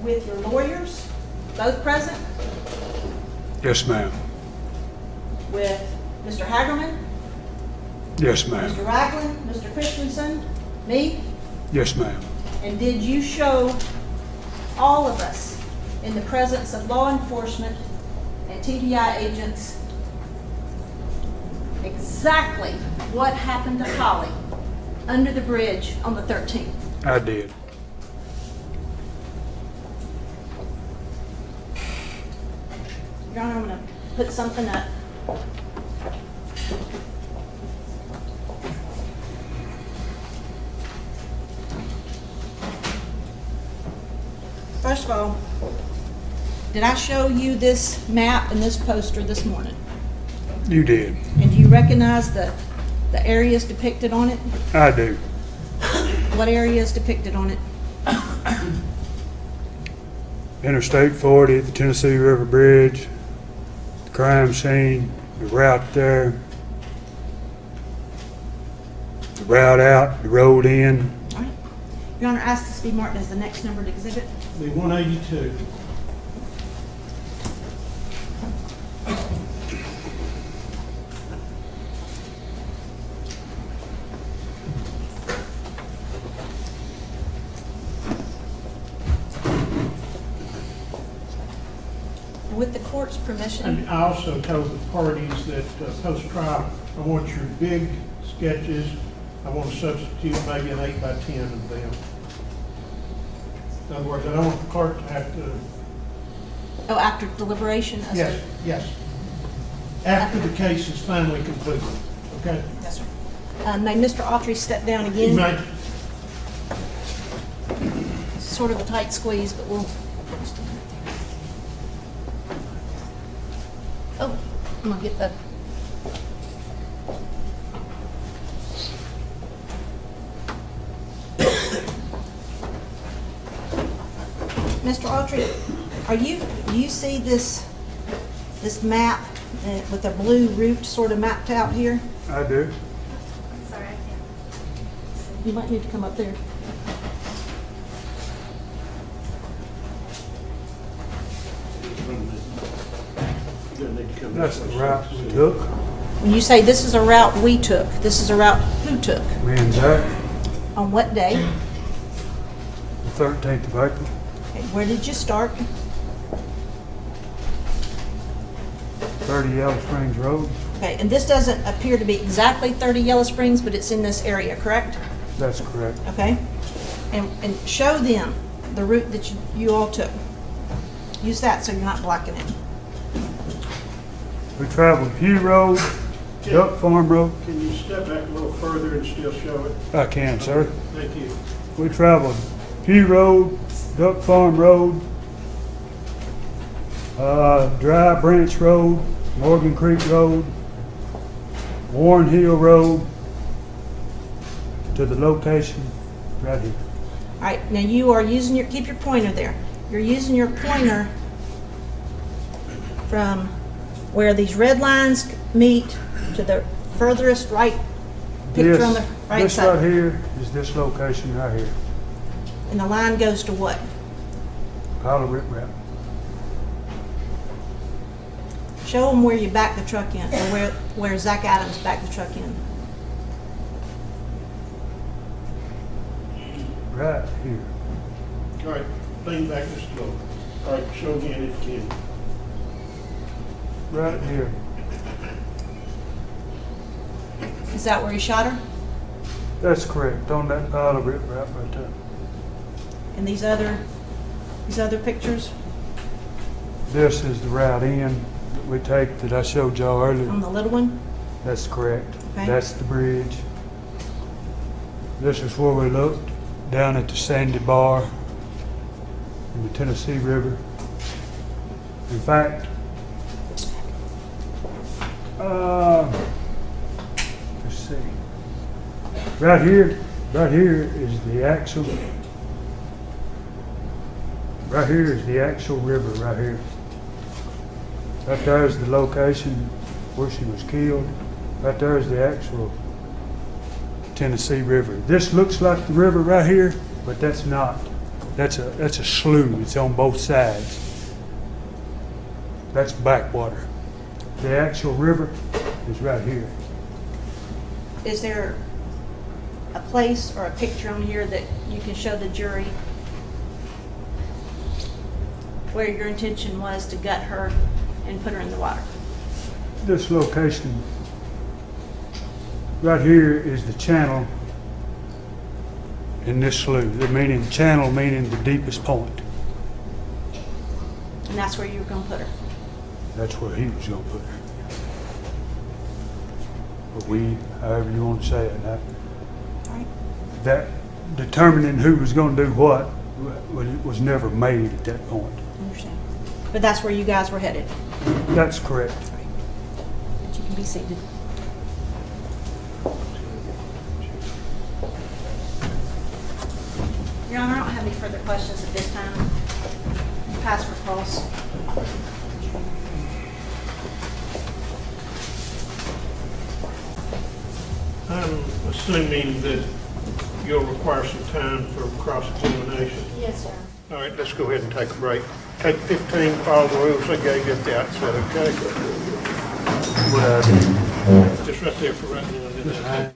with your lawyers, both present, Yes, ma'am. with Mr. Hagerman, Yes, ma'am. Mr. Ragland, Mr. Christensen, me? Yes, ma'am. And did you show all of us in the presence of law enforcement and TDI agents exactly what happened to Holly under the bridge on the 13th? I did. Your Honor, I'm going to put something up. First of all, did I show you this map and this poster this morning? You did. And do you recognize the areas depicted on it? I do. What area is depicted on it? Interstate 40, the Tennessee River Bridge, the crime scene, the route there, the route out, the road in. All right. Your Honor, ask this to be marked as the next numbered exhibit. The 182. With the court's permission, And I also told the parties that post-trial, I want your big sketches. I want to substitute maybe an 8 by 10 of them. In other words, I don't want the clerk to have to, oh, after deliberation? yes, yes. After the case is finally concluded, okay? Yes, sir. May Mr. Autry step down You again? may, Sort of a tight squeeze, but we'll. Oh, I'm gonna get the. Mr. Autry, do you see this map with a blue route sort of mapped out here? I do. Sorry, I can't. You might need to come up there. you're gonna need to come That's this the way. route we took. When you say this is a route we took, this is a route who took? Me and Zach, On what day? the 13th of April. Okay, where did you start? 30 Yellow Springs Road. Okay, and this doesn't appear to be exactly 30 Yellow Springs, but it's in this area, correct? That's correct. Okay? And show them the route that you all took. Use that so you're not blocking it. We traveled Pew Road, Duck Farm Road. Can you step back a little further and still show it? I can, sir. Thank you. We traveled Pew Road, Duck Farm Road, Dry Branch Road, Morgan Creek Road, Warren Hill Road, to the location right here. All right, now you are using keep your pointer there. You're using your pointer from where these red lines meet to the furthest right picture on the right This side. right here is this location right here. And the line goes to what? Pile of riprap. Show them where you back the truck in, or where Zach Adams backed the truck in. Right here. All right, lean back just a little. All right, show again if you can. Right here. Is that where he shot her? That's correct. On that pile of riprap right there. And these other pictures This is the route in that we take that I showed y'all earlier. on the little one? That's correct. Okay. That's the bridge. This is where we looked down at the Sandy Bar in the Tennessee River. In fact, let's see. Right here is the actual. Right here is the actual river. Right here. Right there is the location where she was killed. Right there is the actual Tennessee River. This looks like the river right here, but that's not. That's a slough. It's on both sides. That's backwater. The actual river is right here. Is there a place or a picture on here that you can show the jury where your intention was to gut her and put her in the water? This location right here is the channel in this slough. The meaning channel meaning the deepest point. And that's where you were going to put her. That's where he was going to put her. But we, however you want to say it, All right. that determining who was going to do what was never made at that point. I understand. But that's where you guys were headed. That's correct. But you can be seated. Your Honor, I don't have any further questions at this time. Pass for false. I'm assuming that you'll require some time for cross-examination. Yes, sir. All right, let's go ahead and take a break. Take 15, follow the rules I gave you at the outset, okay? Just right there for right now. and then-